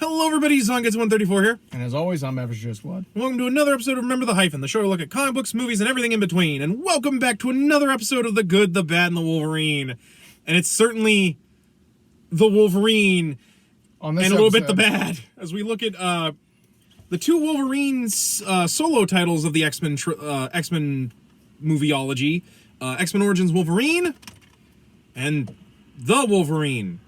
Hello everybody, ZonGets134 here. And as always, I'm Average Joe Squad. Welcome to another episode of Remember the Hyphen, the show where we look at comic books, movies, and everything in between. And welcome back to another episode of The Good, the Bad, and the Wolverine. And it's certainly the Wolverine On this and a little episode, bit the bad, as we look at the two Wolverines solo titles of the X-Men movieology. X-Men Origins Wolverine and The Wolverine.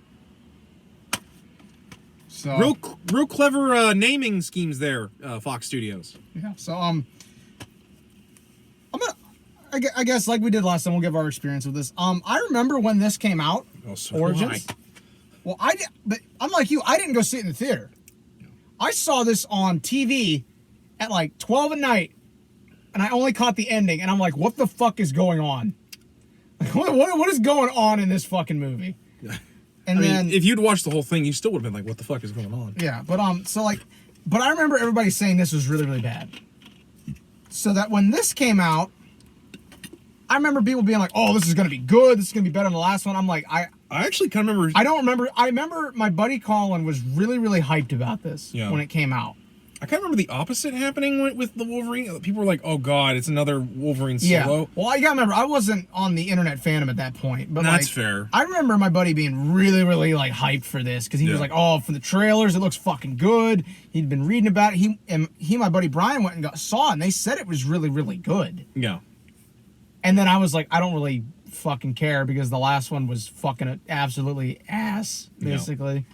So, Real clever naming schemes there, Fox Studios. yeah. So, I guess like we did last time, we'll give our experience with this. I remember when this came out, Oh, so Origins. Well, but unlike you, I didn't go see it in the theater. I saw this on TV at like 12 at night, and I only caught the ending, and I'm like, what the fuck is going on? Like, what is going on in this fucking movie? And then, if you'd watched the whole thing, you still would have been like, what the fuck is going on? yeah, but I remember everybody saying this was really, really bad. So that when this came out, I remember people being like, oh, this is going to be good. This is going to be better than the last one. I'm like, I actually kind of remember... I don't remember. I remember my buddy Colin was really, really hyped about this when it came out. I kind of remember the opposite happening with the Wolverine. People were like, oh, God, it's another Wolverine solo. Yeah. Well, I got to remember, I wasn't on the internet fandom at that point. But that's fair. I remember my buddy being really, really like hyped for this because he was like, oh, for the trailers, it looks fucking good. He'd been reading about it. He and my buddy Brian went and saw it, and they said it was really, really good. Yeah. And then I was like, I don't really fucking care because the last one was fucking absolutely ass, basically.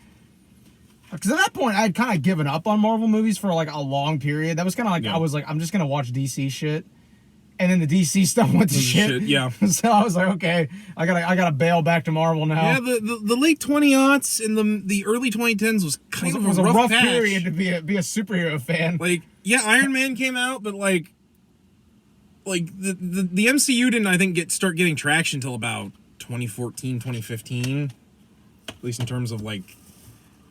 Because at that point, I had kind of given up on Marvel movies for like a long period. That was kind of like, I was like, I'm just going to watch DC shit. And then the DC stuff went to shit. Yeah. So I was like, okay, I gotta bail back to Marvel now. Yeah, the late 20-aughts and the early 2010s was kind of a rough patch. Period to be a superhero fan. Like, yeah, Iron Man came out, but like the MCU didn't, I think, start getting traction until about 2014, 2015. At least in terms of like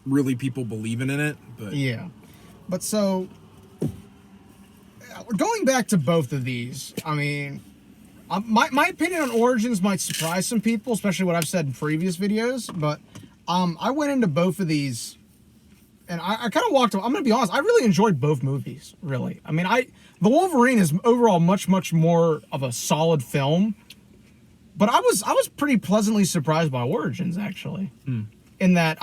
really people believing in it. But yeah. But so going back to both of these, I mean, my opinion on Origins might surprise some people, especially what I've said in previous videos. But I went into both of these, and I kind of walked. I'm gonna be honest. I really enjoyed both movies. Really, I mean, the Wolverine is overall much more of a solid film. But I was pretty pleasantly surprised by Origins, actually, in that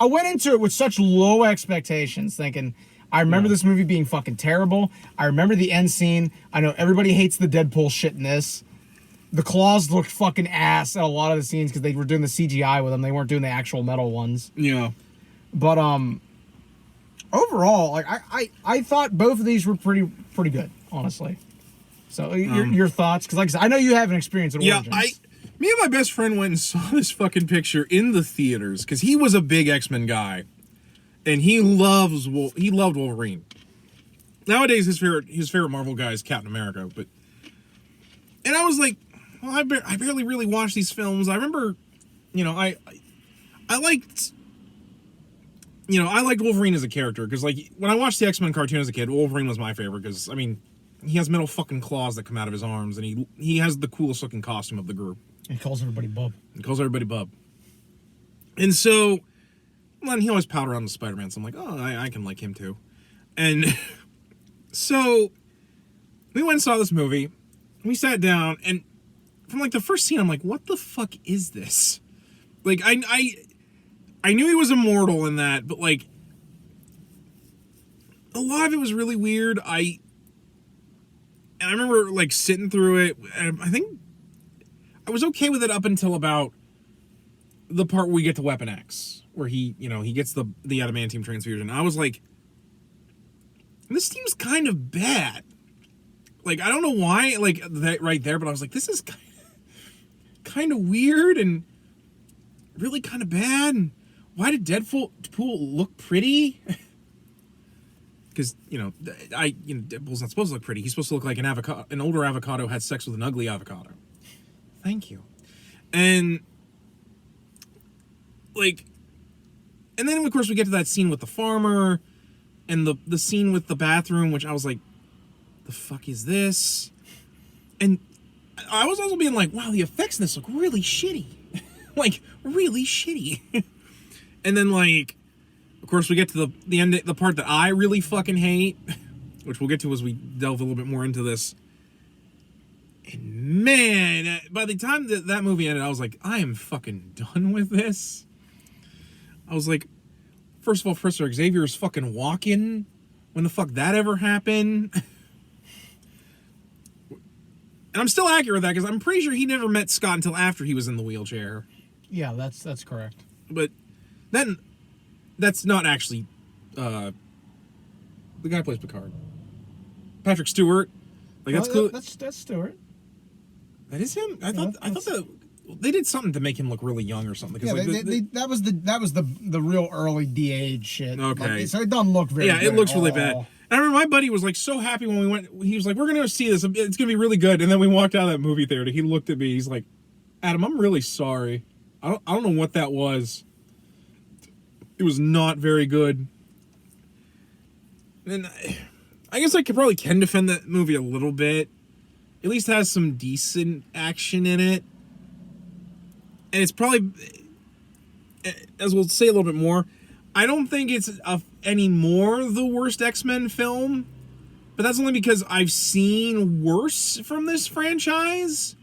I went into it with such low expectations, thinking, I remember this movie being fucking terrible. I remember the end scene. I know everybody hates the Deadpool shit in this. The claws looked fucking ass at a lot of the scenes because they were doing the CGI with them. They weren't doing the actual metal ones. Yeah. But overall, like I thought both of these were pretty good, honestly. So your thoughts? Because like I said, I know you have an experience with Origins. Yeah, me and my best friend went and saw this fucking picture in the theaters because he was a big X-Men guy, and he loved Wolverine. Nowadays, his favorite Marvel guy is Captain America, and I was like, well, I barely really watched these films. I remember, I liked Wolverine as a character because like when I watched the X-Men cartoon as a kid, Wolverine was my favorite because I mean, he has metal fucking claws that come out of his arms, and he has the coolest looking costume of the group. He calls everybody Bub. And so, well, he always powder around the Spider-Man, so I'm like, oh, I can like him too. And so, we went and saw this movie. We sat down, and from like the first scene, I'm like, what the fuck is this? Like, I knew he was immortal in that, but like, a lot of it was really weird. And I remember like sitting through it, and I think I was okay with it up until about the part where we get to Weapon X, where he gets the adamantium transfusion. I was like, this seems kind of bad. Like, I don't know why, like, that right there, but I was like, this is kind of weird and really kind of bad. And why did Deadpool look pretty? Because, Deadpool's not supposed to look pretty. He's supposed to look like an older avocado had sex with an ugly avocado. Thank you. And, like, and then, of course, we get to that scene with the farmer and the scene with the bathroom, which I was like, the fuck is this? And I was also being like, wow, the effects in this look really shitty. Like, really shitty. And then, like, Of course, we get to the end, the part that I really fucking hate, which we'll get to as we delve a little bit more into this. And man, by the time that movie ended, I was like, I am fucking done with this. I was like, first of all, Professor Xavier is fucking walking. When the fuck that ever happened? And I'm still accurate with that because I'm pretty sure he never met Scott until after he was in the wheelchair. Yeah, that's correct. But then, that's not actually the guy who plays Picard. Patrick Stewart. Like that's cool. That's Stewart. That is him. I thought that they did something to make him look really young or something. Yeah, like, that was the real early de-age shit. Okay, like, so it doesn't look very. Yeah, good it looks at really all. bad. And I remember my buddy was like so happy when we went. He was like, "We're gonna go see this. It's gonna be really good." And then we walked out of that movie theater. He looked at me. He's like, "Adam, I'm really sorry. I don't know what that was. It was not very good." And I guess I can defend that movie a little bit. At least has some decent action in it. And it's probably, as we'll say a little bit more, I don't think it's anymore the worst X-Men film. But that's only because I've seen worse from this franchise.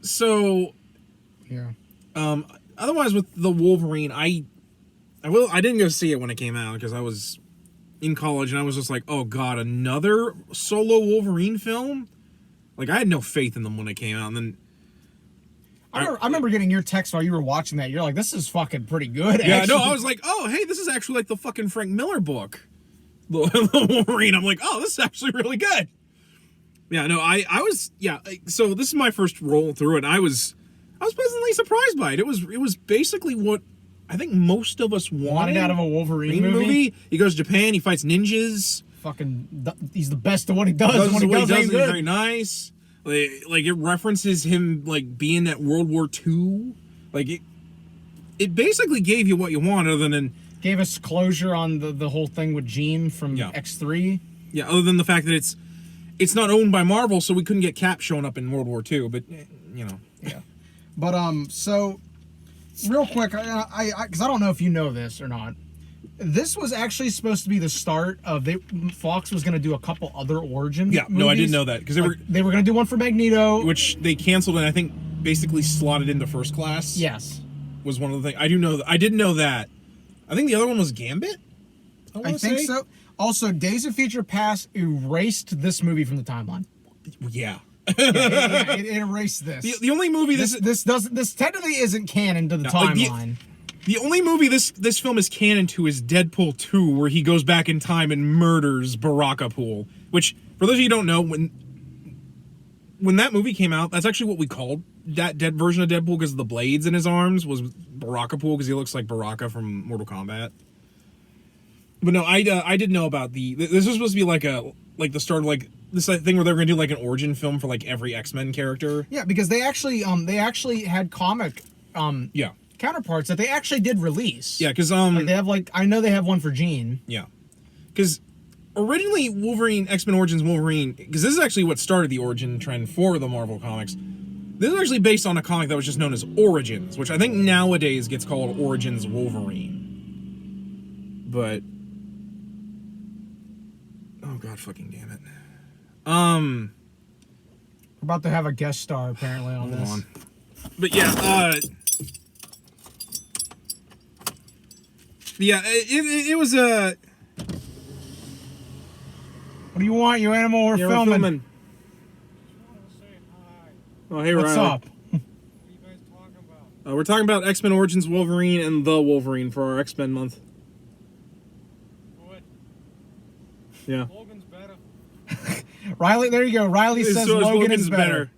So, yeah. Otherwise, with the Wolverine, I didn't go see it when it came out because I was in college and I was just like, oh god, another solo Wolverine film? Like, I had no faith in them when it came out, and then I remember getting your text while you were watching that. You're like, this is fucking pretty good. Yeah, actually. no, I was like, oh, hey, this is actually like the fucking Frank Miller book. The Wolverine. I'm like, oh, this is actually really good. Yeah, no, I was, yeah, so this is my first roll through it, and I was pleasantly surprised by it. It was basically what I think most of us wanted out of a Wolverine movie. He goes to Japan, he fights ninjas. He's the best at what he does. What he does is very nice. Like it references him like being at World War II. Like it basically gave you what you want, other than gave us closure on the whole thing with Jean from X3. Yeah, other than the fact that it's not owned by Marvel, so we couldn't get Cap showing up in World War II. But you know, yeah. But so real quick, I because I don't know if you know this or not. This was actually supposed to be the start of Fox was going to do a couple other origin. Yeah, movies. No, I didn't know that because they were going to do one for Magneto, which they canceled, and I think basically slotted into First Class. Yes, was one of the things I do know. I didn't know that. I think the other one was Gambit. I think so. Also, Days of Future Past erased this movie from the timeline. Yeah. It erased this. The only movie this technically isn't canon to the timeline. The only movie this film is canon to is Deadpool 2, where he goes back in time and murders Barakapool. Which, for those of you who don't know, when that movie came out, that's actually what we called that dead version of Deadpool, because the blades in his arms was Barakapool, because he looks like Baraka from Mortal Kombat. But no, I didn't know about this was supposed to be like the start of like this thing where they were gonna do like an origin film for like every X-Men character. Yeah, because they actually had comic counterparts that they actually did release. Yeah, because they have I know they have one for Jean. Yeah, because originally Wolverine, X-Men Origins Wolverine, because this is actually what started the origin trend for the Marvel comics. This is actually based on a comic that was just known as Origins, which I think nowadays gets called Origins Wolverine. But oh god, fucking damn it! We're about to have a guest star apparently on this. On. But yeah, yeah, it was a. What do you want, you animal? We're filming. Oh, hey, what's up? What are you guys talking about? We're talking about X-Men Origins Wolverine and the Wolverine for our X-Men month. Good. Yeah. Logan's better. Riley, there you go. Riley says Logan is better.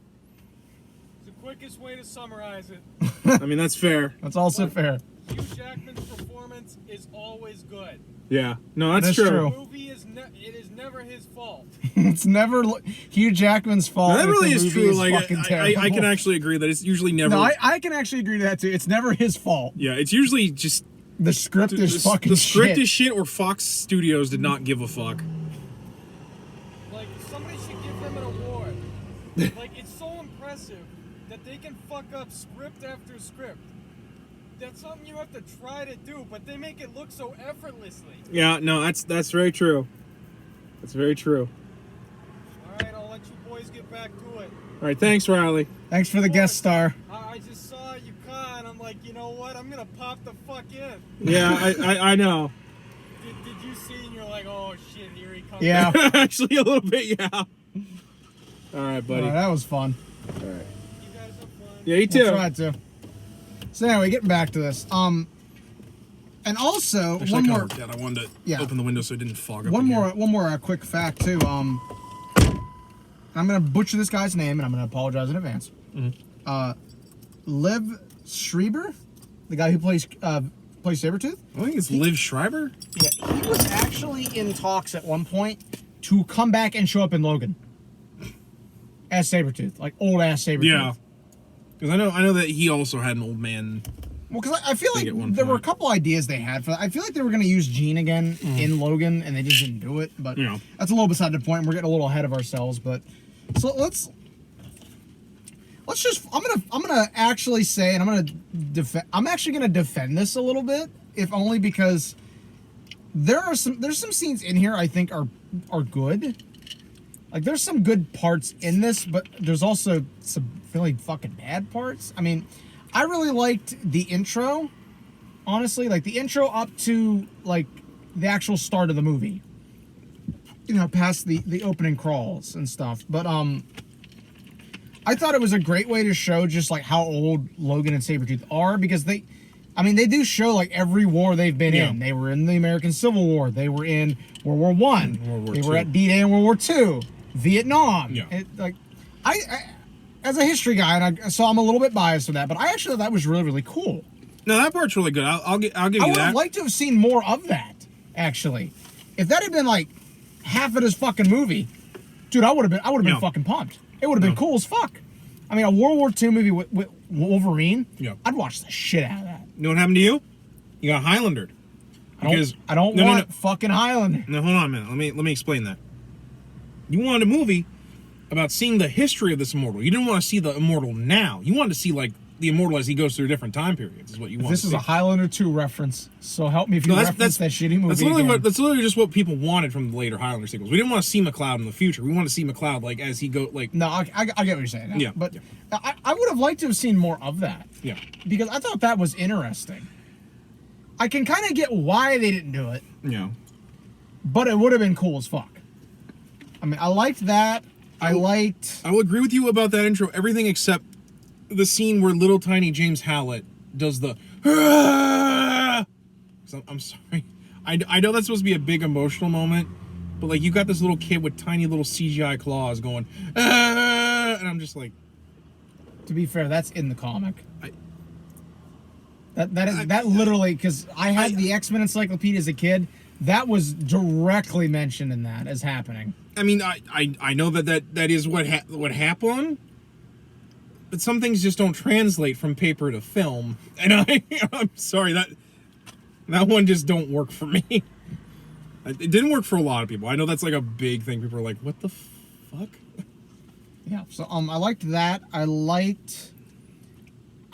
It's the quickest way to summarize it. I mean, that's fair. That's also fair. Hugh Jackman's performance is always good. Yeah. No, that's true. The movie is never his fault. It's never Hugh Jackman's fault. No, that really is true. Like, I can actually agree that it's usually never. No, I can actually agree to that too. It's never his fault. Yeah, it's usually just the script is fucking the script shit. is shit, or Fox Studios did not give a fuck. Like, somebody should give them an award. Like, it's so impressive that they can fuck up script after script. that's something you have to try to do, but they make it look so effortlessly. Yeah, no, that's very true. That's very true. All right, I'll let you boys get back to it. All right, thanks, Riley. Thanks for the guest star. I just saw Yukon, and I'm like, you know what? I'm gonna pop the fuck in. Yeah, I know. Did you see? And you're like, oh shit, here he comes. Yeah. Actually, a little bit, yeah. All right, buddy. That was fun. All right. You guys have fun. Yeah, you too. We'll try to. So anyway, getting back to this. And also Actually, one I more. worked out. I wanted to open the window so it didn't fog up. One in more. here. One more quick fact too. I'm gonna butcher this guy's name, and I'm gonna apologize in advance. Liv Schreiber, the guy who plays Sabretooth. I think it's Liv Schreiber. Yeah, he was actually in talks at one point to come back and show up in Logan as Sabretooth, like old ass Sabretooth. Yeah. Because I know that he also had an old man. Well, because I feel like At one there were a point. couple ideas they had for that. I feel like they were going to use Jean again in Logan, and they just didn't do it. But Yeah. that's a little beside the point. We're getting a little ahead of ourselves. But so let's just. I'm gonna actually say, and I'm actually gonna defend this a little bit, if only because there's some scenes in here I think are good. Like there's some good parts in this, but there's also some really fucking bad parts. I mean, I really liked the intro, honestly, like the intro up to like the actual start of the movie. You know, past the opening crawls and stuff. But I thought it was a great way to show just like how old Logan and Sabretooth are, because they do show like every war they've been in. They were in the American Civil War. They were in World War I. World War They were II. at D-Day in World War II. Vietnam. Yeah. I as a history guy, and so I'm a little bit biased with that, but I actually thought that was really, really cool. No, that part's really good. I'll give I you would that. have liked to have seen more of that, actually. If that had been like half of this fucking movie, dude, I would have been No. fucking pumped. It would have been cool as fuck. I mean, a World War II movie with Wolverine, Yeah. I'd watch the shit out of that. You know what happened to you? You got Highlandered. I don't want fucking Highlander. No, hold on a minute. Let me explain that. You wanted a movie about seeing the history of this immortal. You didn't want to see the immortal now. You wanted to see like the immortal as he goes through different time periods. Is what you want. This to is see. a Highlander 2 reference, so help me if you reference that shitty movie. That's literally just what people wanted from the later Highlander sequels. We didn't want to see McLeod in the future. We want to see McLeod like as he go like. No, I get what you're saying. Yeah, But yeah. I would have liked to have seen more of that. Yeah. Because I thought that was interesting. I can kind of get why they didn't do it, Yeah. but it would have been cool as fuck. I mean, I liked that. I will agree with you about that intro. Everything except the scene where little tiny James Howlett does the. I'm sorry. I know that's supposed to be a big emotional moment, but like you got this little kid with tiny little CGI claws going, and I'm just like. To be fair, that's in the comic. That literally, because I had the X-Men encyclopedia as a kid. That was directly mentioned in that as happening. I mean, I know that is what happened, but some things just don't translate from paper to film, and I'm sorry that one just don't work for me. It didn't work for a lot of people. I know that's like a big thing. People are like, "What the fuck?" Yeah. So I liked that. I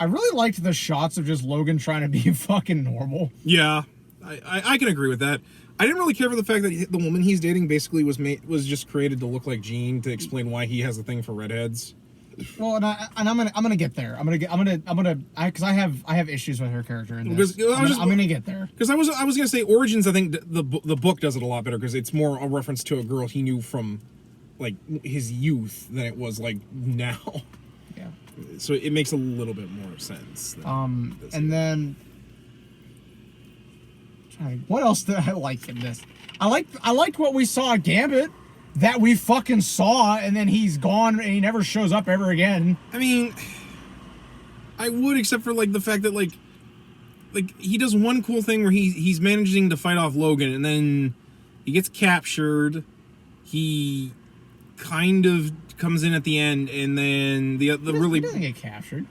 really liked the shots of just Logan trying to be fucking normal. Yeah, I can agree with that. I didn't really care for the fact that the woman he's dating basically was just created to look like Jean to explain why he has a thing for redheads. Well, and I'm gonna get there. Because I have issues with her character in this. I'm gonna get there. Because I was gonna say Origins. I think the book does it a lot better because it's more a reference to a girl he knew from like his youth than it was like now. Yeah. So it makes a little bit more sense. And then what else did I like in this? I liked what we saw at Gambit. That we fucking saw, and then he's gone, and he never shows up ever again. I mean, I would, except for like the fact that like he does one cool thing where he's managing to fight off Logan, and then he gets captured. He kind of comes in at the end, and then the really he doesn't get captured.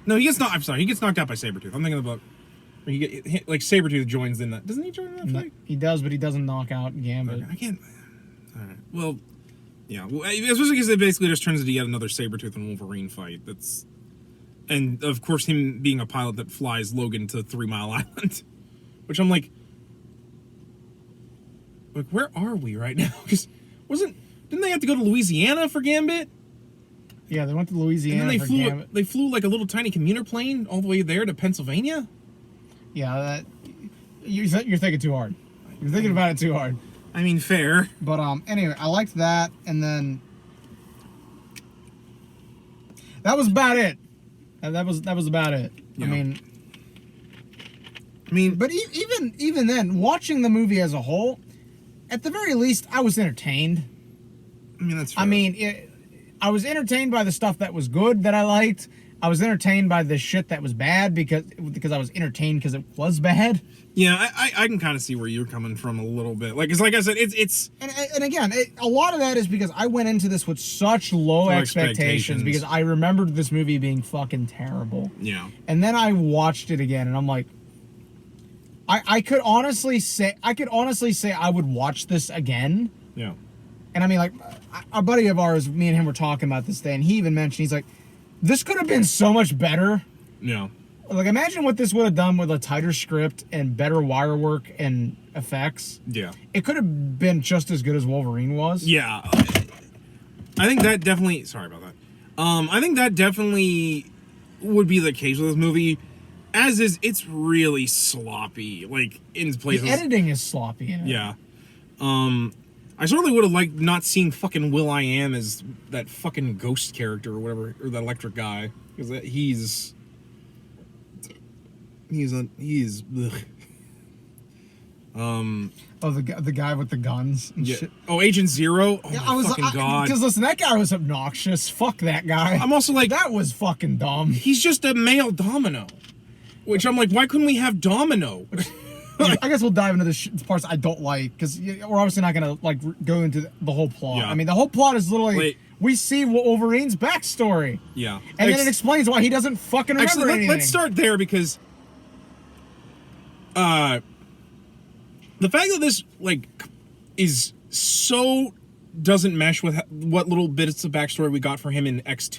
No, he gets not. I'm sorry, he gets knocked out by Sabretooth. I'm thinking about like Sabretooth joins in that. Doesn't he join in that fight? He does, but he doesn't knock out Gambit. I can't. All right. Well, yeah. Well, especially because it basically just turns into yet another Sabretooth and Wolverine fight. And of course, him being a pilot that flies Logan to 3 Mile Island, which I'm like, where are we right now? Because didn't they have to go to Louisiana for Gambit? Yeah, they went to Louisiana And then for Gambit. they flew like a little tiny commuter plane all the way there to Pennsylvania. Yeah, you're thinking too hard. You're thinking about it too hard. I mean, fair. But anyway, I liked that, and then that was about it. That was about it. Yeah. I mean, but even then, watching the movie as a whole, at the very least, I was entertained. I mean, that's fair. I mean, I was entertained by the stuff that was good that I liked. I was entertained by the shit that was bad because I was entertained because it was bad. Yeah, I can kind of see where you're coming from a little bit. Like, it's like I said, it's and again, a lot of that is because I went into this with such low expectations because I remembered this movie being fucking terrible. Yeah. And then I watched it again, and I'm like, I could honestly say I would watch this again. Yeah. And I mean, like, a buddy of ours, me and him were talking about this day, and he even mentioned, he's like, this could have been so much better. Yeah. Like, imagine what this would have done with a tighter script and better wire work and effects. Yeah. It could have been just as good as Wolverine was. Yeah. I think that definitely... Sorry about that. I think that definitely would be the case with this movie. As is, it's really sloppy. Like, in places... The editing is sloppy in it. Yeah. I certainly would have liked not seeing fucking Will.I.Am as that fucking ghost character or whatever, or that electric guy. Because he's ugh. Oh, the guy with the guns and shit. Oh, Agent Zero. Oh, Yeah, my fucking God. Because listen, that guy was obnoxious. Fuck that guy. I'm also like, that was fucking dumb. he's just a male Domino. Which I'm like, why couldn't we have Domino? I guess we'll dive into the parts I don't like, because we're obviously not gonna like go into the whole plot. Yeah. I mean, the whole plot is literally Wait. we see Wolverine's backstory, Yeah. and then it explains why he doesn't fucking remember Actually, anything. let's start there because the fact that this like is so doesn't mesh with what little bits of backstory we got for him in X2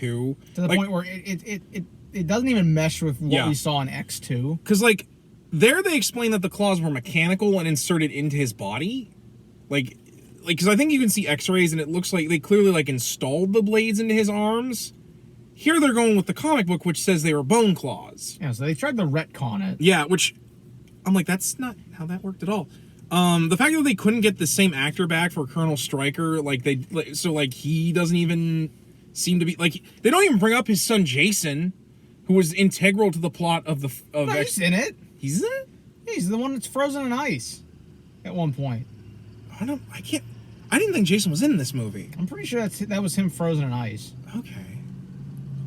to the like, point where it doesn't even mesh with what we saw in X2. Because like there they explain that the claws were mechanical and inserted into his body, like because I think you can see X-rays and it looks like they clearly like installed the blades into his arms. Here they're going with the comic book, which says they were bone claws. Yeah, so they tried to retcon it. Yeah, which I'm like, that's not how that worked at all. The fact that they couldn't get the same actor back for Colonel Stryker, so he doesn't even seem to be like, they don't even bring up his son Jason, who was integral to the plot of He's in it. He's in it? Yeah, he's the one that's frozen in ice at one point. I didn't think Jason was in this movie. I'm pretty sure that was him frozen in ice. Okay.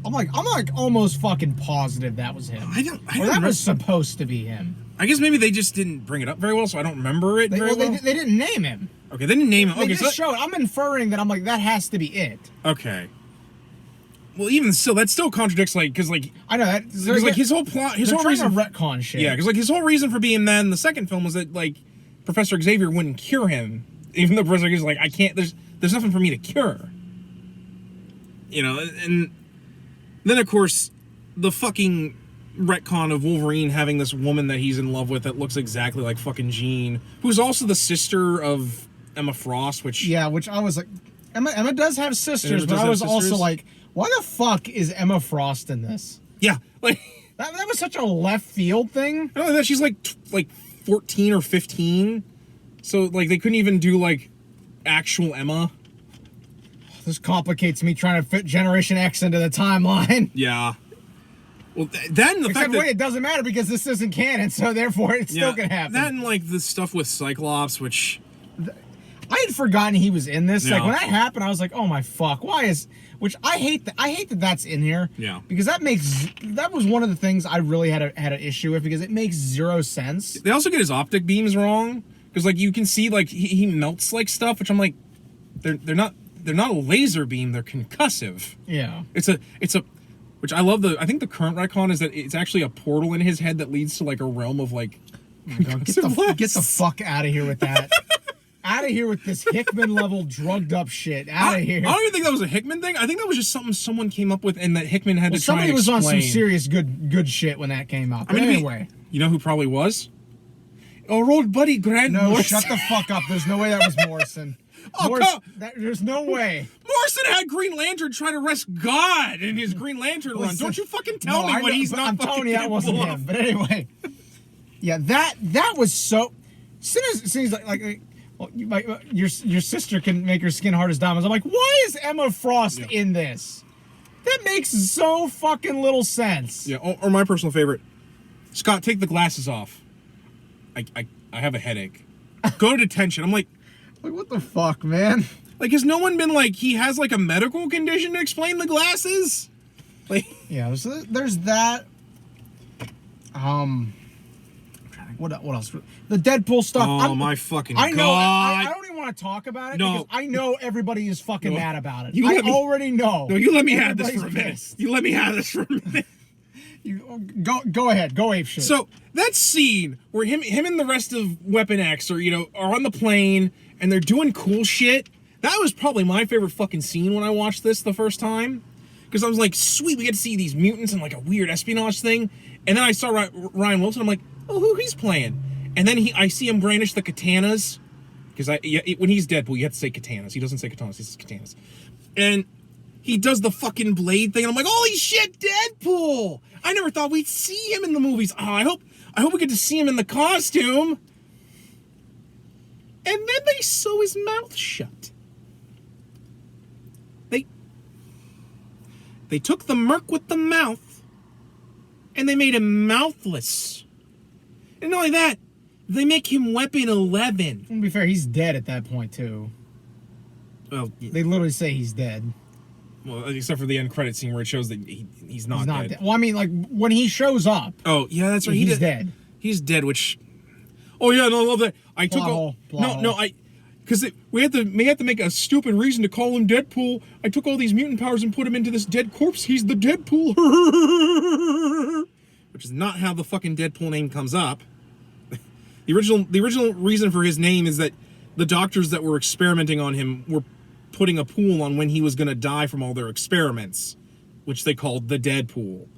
I'm like almost fucking positive that was him. That was supposed to be him. I guess maybe they just didn't bring it up very well, so I don't remember it very well. They didn't name him. Okay, they didn't name him. They Okay, just showed. I'm inferring that. I'm like, that has to be it. Okay. Well, even still, that still contradicts, like, because, like... I know that. Because, like, his whole plot... His whole reason... retcon shit. Yeah, because, like, his whole reason for being that in the second film was that, like, Professor Xavier wouldn't cure him. Even though Professor Xavier's like, I can't... There's nothing for me to cure. You know, and... Then, of course, the fucking retcon of Wolverine having this woman that he's in love with that looks exactly like fucking Jean, who's also the sister of Emma Frost, which... Yeah, which I was like... Emma does have sisters, but I was also like... Why the fuck is Emma Frost in this? Yeah, like... That was such a left field thing. I don't know, she's like 14 or 15. So, like, they couldn't even do, like, actual Emma. This complicates me trying to fit Generation X into the timeline. Yeah. Well, then the fact that... wait, it doesn't matter because this isn't canon, so therefore it's still gonna happen. That and, like, the stuff with Cyclops, which... I had forgotten he was in this. Yeah. Like, when that happened, I was like, oh my fuck, why is... Which I hate that that's in here. Yeah. Because that was one of the things I really had an issue with, because it makes zero sense. They also get his optic beams wrong. Because, like, you can see, like, he melts, like, stuff, which I'm like... They're not a laser beam, they're concussive. Yeah. It's a which I love I think the current retcon is that it's actually a portal in his head that leads to like a realm of like Get the fuck out of here with that. Out of here with this Hickman level drugged up shit. Out of here. I don't even think that was a Hickman thing. I think that was just something someone came up with, and that Hickman had to try somebody and was explain. on some serious good shit when that came out. But anyway, you know who probably was? Our old buddy Grant Morrison. Shut the fuck up. There's no way that was Morrison. There's no way. Morrison had Green Lantern try to arrest God in his Green Lantern run. Don't you fucking tell me what he's not I'm fucking telling you that wasn't him. But anyway, yeah, that was so. As soon as well, your sister can make her skin hard as diamonds. I'm like, why is Emma Frost in this? That makes so fucking little sense. Yeah, or my personal favorite, Scott, take the glasses off. I have a headache. Go to detention. I'm like, what the fuck, man? Like, has no one been like, he has like a medical condition to explain the glasses? Like, yeah, so there's that. What else? The Deadpool stuff. Oh my fucking God! I don't even want to talk about it because I know everybody is fucking mad about it. I already know. No, you let me have this for a minute. You let me have this for a minute. Go ahead. Go ape shit. So that scene where him and the rest of Weapon X are on the plane and they're doing cool shit. That was probably my favorite fucking scene when I watched this the first time. Because I was like, sweet, we get to see these mutants and like a weird espionage thing. And then I saw Ryan Wilson. I'm like, oh, who he's playing? And then I see him brandish the katanas. Because when he's Deadpool, you have to say katanas. He doesn't say katanas, he says katanas. And he does the fucking blade thing. And I'm like, holy shit, Deadpool! I never thought we'd see him in the movies. Oh, I hope we get to see him in the costume. And then they sew his mouth shut. They took the merc with the mouth and they made him mouthless. And not only that, they make him Weapon 11. To be fair, he's dead at that point too. Well, they literally say he's dead. Well, except for the end credit scene where it shows that he's not dead. Well, I mean, like when he shows up. Oh yeah, that's right. He's dead. He's dead. Which, oh yeah, no, I love that. I took because we had to make a stupid reason to call him Deadpool. I took all these mutant powers and put him into this dead corpse. He's the Deadpool. Which is not how the fucking Deadpool name comes up. The original reason for his name is that the doctors that were experimenting on him were putting a pool on when he was going to die from all their experiments, which they called the Deadpool.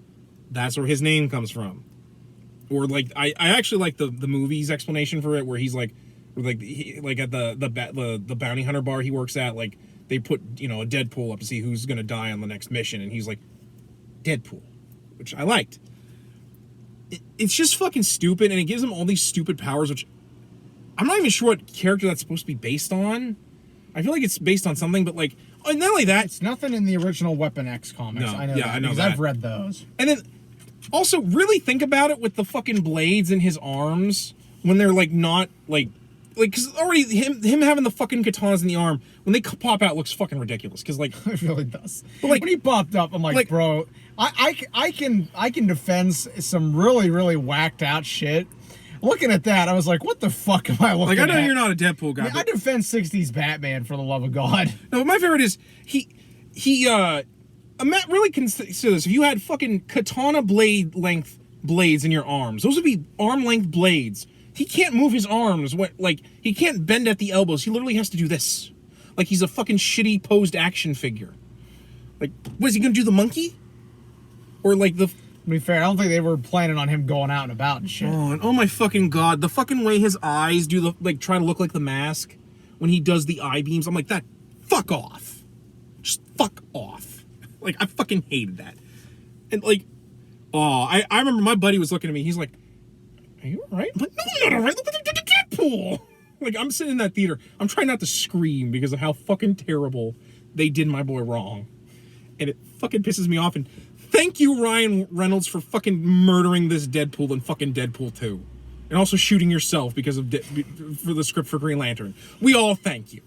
That's where his name comes from. Or like I actually like the movie's explanation for it, where he's like at the bounty hunter bar he works at, like they put a Deadpool up to see who's going to die on the next mission, and he's like Deadpool, which I liked. It's just fucking stupid, and it gives him all these stupid powers, which I'm not even sure what character that's supposed to be based on. I feel like it's based on something, but like, not only that, it's nothing in the original Weapon X comics. No, I know I know because that. I've read those. And then also really think about it with the fucking blades in his arms when they're like not like because already him having the fucking katanas in the arm when they pop out looks fucking ridiculous because like it really does. But like when he popped up, I'm like bro, I can defend some really really whacked out shit. Looking at that, I was like, what the fuck am I looking at? Like, I know you're not a Deadpool guy. I defend 60s Batman, for the love of God. No, but my favorite is, Matt really consider this. If you had fucking katana length blades in your arms, those would be arm length blades. He can't move his arms. He can't bend at the elbows. He literally has to do this. Like he's a fucking shitty posed action figure. Like, what is he gonna do, the monkey? Or like the... To be fair, I don't think they were planning on him going out and about and shit. Oh my fucking God. The fucking way his eyes do try to look like the mask when he does the eye beams. I'm like, that, fuck off. Just fuck off. Like, I fucking hated that. And like, I remember my buddy was looking at me. He's like, are you all right? I'm like, no, I'm not all right. Look what they did to Deadpool. Like, I'm sitting in that theater. I'm trying not to scream because of how fucking terrible they did my boy wrong. And it fucking pisses me off. And thank you, Ryan Reynolds, for fucking murdering this Deadpool in fucking Deadpool 2. And also shooting yourself because of for the script for Green Lantern. We all thank you.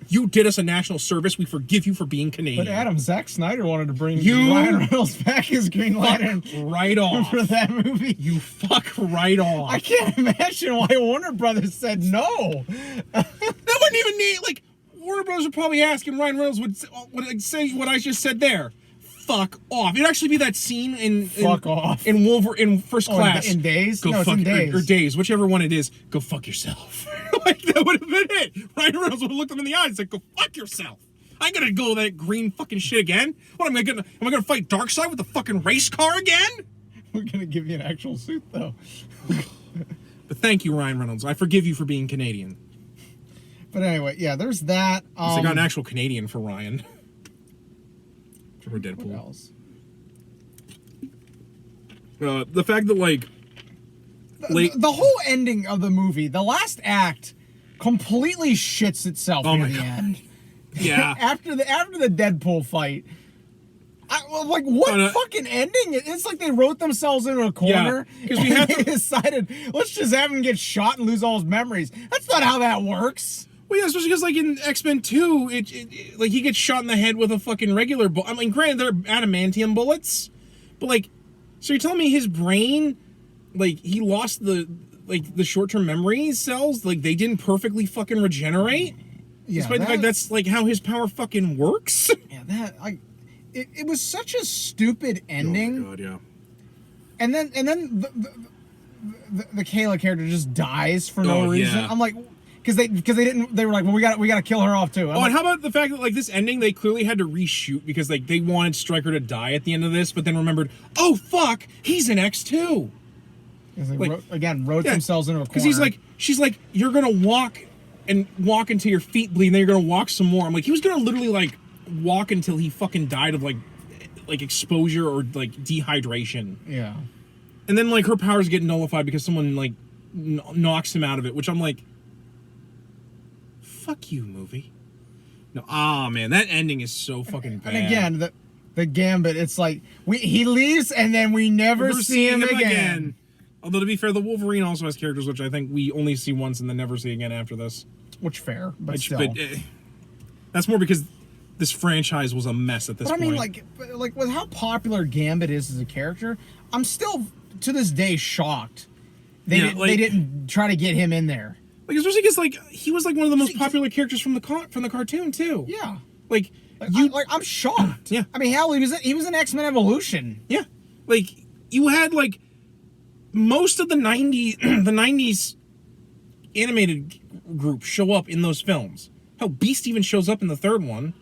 You did us a national service. We forgive you for being Canadian. But Adam, Zack Snyder wanted to bring Ryan Reynolds back as Green Lantern. Right off. For that movie. You fuck right off. I can't imagine why Warner Brothers said no. That wouldn't even need, like, Warner Brothers would probably ask him, Ryan Reynolds would say what I just said there. Fuck off. It'd actually be that scene in Wolverine in First Class. In Days? Go no, fuck, it's in Days. Or Days, whichever one it is. Go fuck yourself. Like, that would have been it. Ryan Reynolds would have looked him in the eyes and said, go fuck yourself. I ain't gonna go that green fucking shit again. What, am I gonna fight Darkseid with the fucking race car again? We're gonna give you an actual suit, though. But thank you, Ryan Reynolds. I forgive you for being Canadian. But anyway, yeah, there's that. I got an actual Canadian for Ryan. For What Deadpool. else? The fact that, like... The whole ending of the movie, the last act, completely shits itself Oh near my the God. end. Yeah. after the Deadpool fight, what Oh, no. fucking ending? It's like they wrote themselves into a corner. Yeah, 'cause we had they to- decided, let's just have him get shot and lose all his memories. That's not how that works. Well, yeah, especially because, like, in X-Men 2, like, he gets shot in the head with a fucking regular bullet. I mean, granted, they're adamantium bullets, but, like, so you're telling me his brain, like, he lost the short-term memory cells? Like, they didn't perfectly fucking regenerate? Yeah, Despite the fact that's, like, how his power fucking works? Yeah, it was such a stupid ending. Oh, my God, yeah. And then the Kayla character just dies for no reason. Yeah. I'm like, because they were like, well, we got to kill her off too. And how about the fact that, like, this ending, they clearly had to reshoot because, like, they wanted Stryker to die at the end of this, but then remembered, oh, fuck, he's an X2. They like, wrote themselves into a corner. Because she's like, you're gonna walk until your feet bleed, and then you're gonna walk some more. I'm like, he was gonna literally, like, walk until he fucking died of, like exposure or, like, dehydration. Yeah. And then, like, her powers get nullified because someone, like, knocks him out of it, which I'm like, fuck you, movie. No, man, that ending is so fucking bad. And again, the Gambit, it's like he leaves and then we never see him again. Although, to be fair, the Wolverine also has characters which I think we only see once and then never see again after this. Which fair, but Which, still. That's more because this franchise was a mess at this But I point. mean, like with how popular Gambit is as a character, I'm still to this day shocked they didn't try to get him in there. Like, especially because, like, he was, like, one of the most popular characters from the cartoon too. Yeah. Like I'm shocked. Yeah. I mean, hell, he was in X-Men Evolution. Yeah. Like, you had, like, most of the 90s animated group show up in those films. Hell, Beast even shows up in the third one.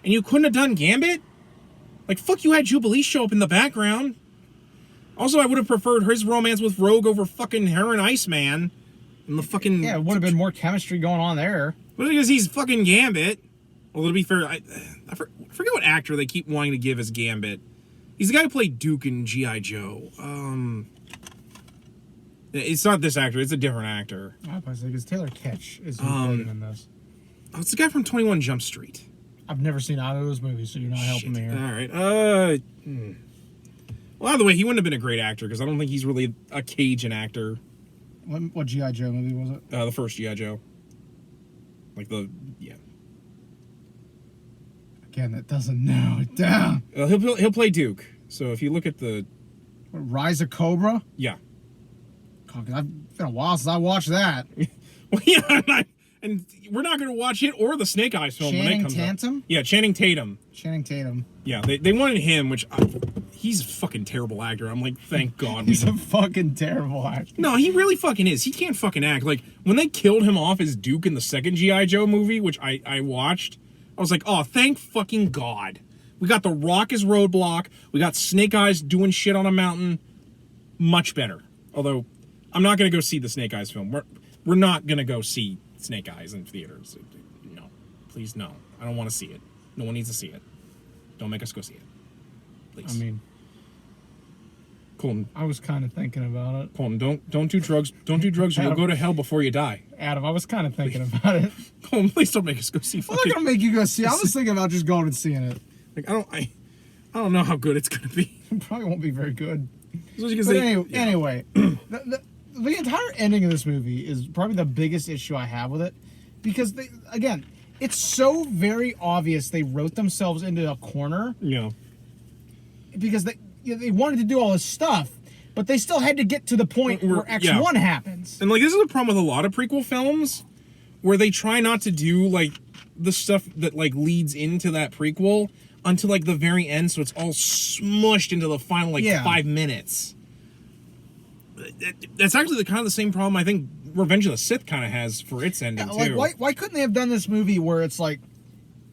And you couldn't have done Gambit? Like, fuck, you had Jubilee show up in the background. Also, I would have preferred his romance with Rogue over fucking her and Iceman. And the fucking... Yeah, it would have been more chemistry going on there. But because he's fucking Gambit. Well, to be fair, I forget what actor they keep wanting to give as Gambit. He's the guy who played Duke in G.I. Joe. It's not this actor. It's a different actor. Because Taylor Kitsch is who played him in this. Oh, it's the guy from 21 Jump Street. I've never seen either of those movies, so you're not helping me here. All right. Well, either way, he wouldn't have been a great actor because I don't think he's really a Cajun actor. What G.I. Joe movie was it? The first G.I. Joe. Yeah. Again, that doesn't narrow it down. He'll play Duke. So if you look at the... Rise of Cobra? Yeah. God, it's been a while since I watched that. Well, yeah, and we're not going to watch it or the Snake Eyes film when it comes Tatum? out. Yeah, Channing Tatum. Channing Tatum. Yeah, they wanted him, which he's a fucking terrible actor. I'm like, thank God. He's a fucking terrible actor. No, he really fucking is. He can't fucking act. Like, when they killed him off as Duke in the second G.I. Joe movie, which I watched, I was like, oh, thank fucking God. We got The Rock as Roadblock. We got Snake Eyes doing shit on a mountain. Much better. Although, I'm not going to go see the Snake Eyes film. We're not going to go see Snake Eyes in theaters. No. Please, no. I don't want to see it. No one needs to see it. Don't make us go see it. Please. I mean, Colton, I was kind of thinking about it. Colton, don't do drugs. Don't do drugs or you'll go to hell before you die. Adam, I was kind of thinking about it. Colton, please don't make us go see I'm fucking... not gonna make you go see it. I was thinking about just going and seeing it. Like, I don't know how good it's gonna be. It probably won't be very good. But Anyway, the entire ending of this movie is probably the biggest issue I have with it, because again, it's so very obvious they wrote themselves into a corner. Yeah. Because they wanted to do all this stuff, but they still had to get to the point where X1 happens. And, like, this is a problem with a lot of prequel films, where they try not to do, like, the stuff that, like, leads into that prequel until, like, the very end, so it's all smushed into the final, like, 5 minutes. That's actually kind of the same problem I think Revenge of the Sith kind of has for its ending too. Like, why couldn't they have done this movie where it's like,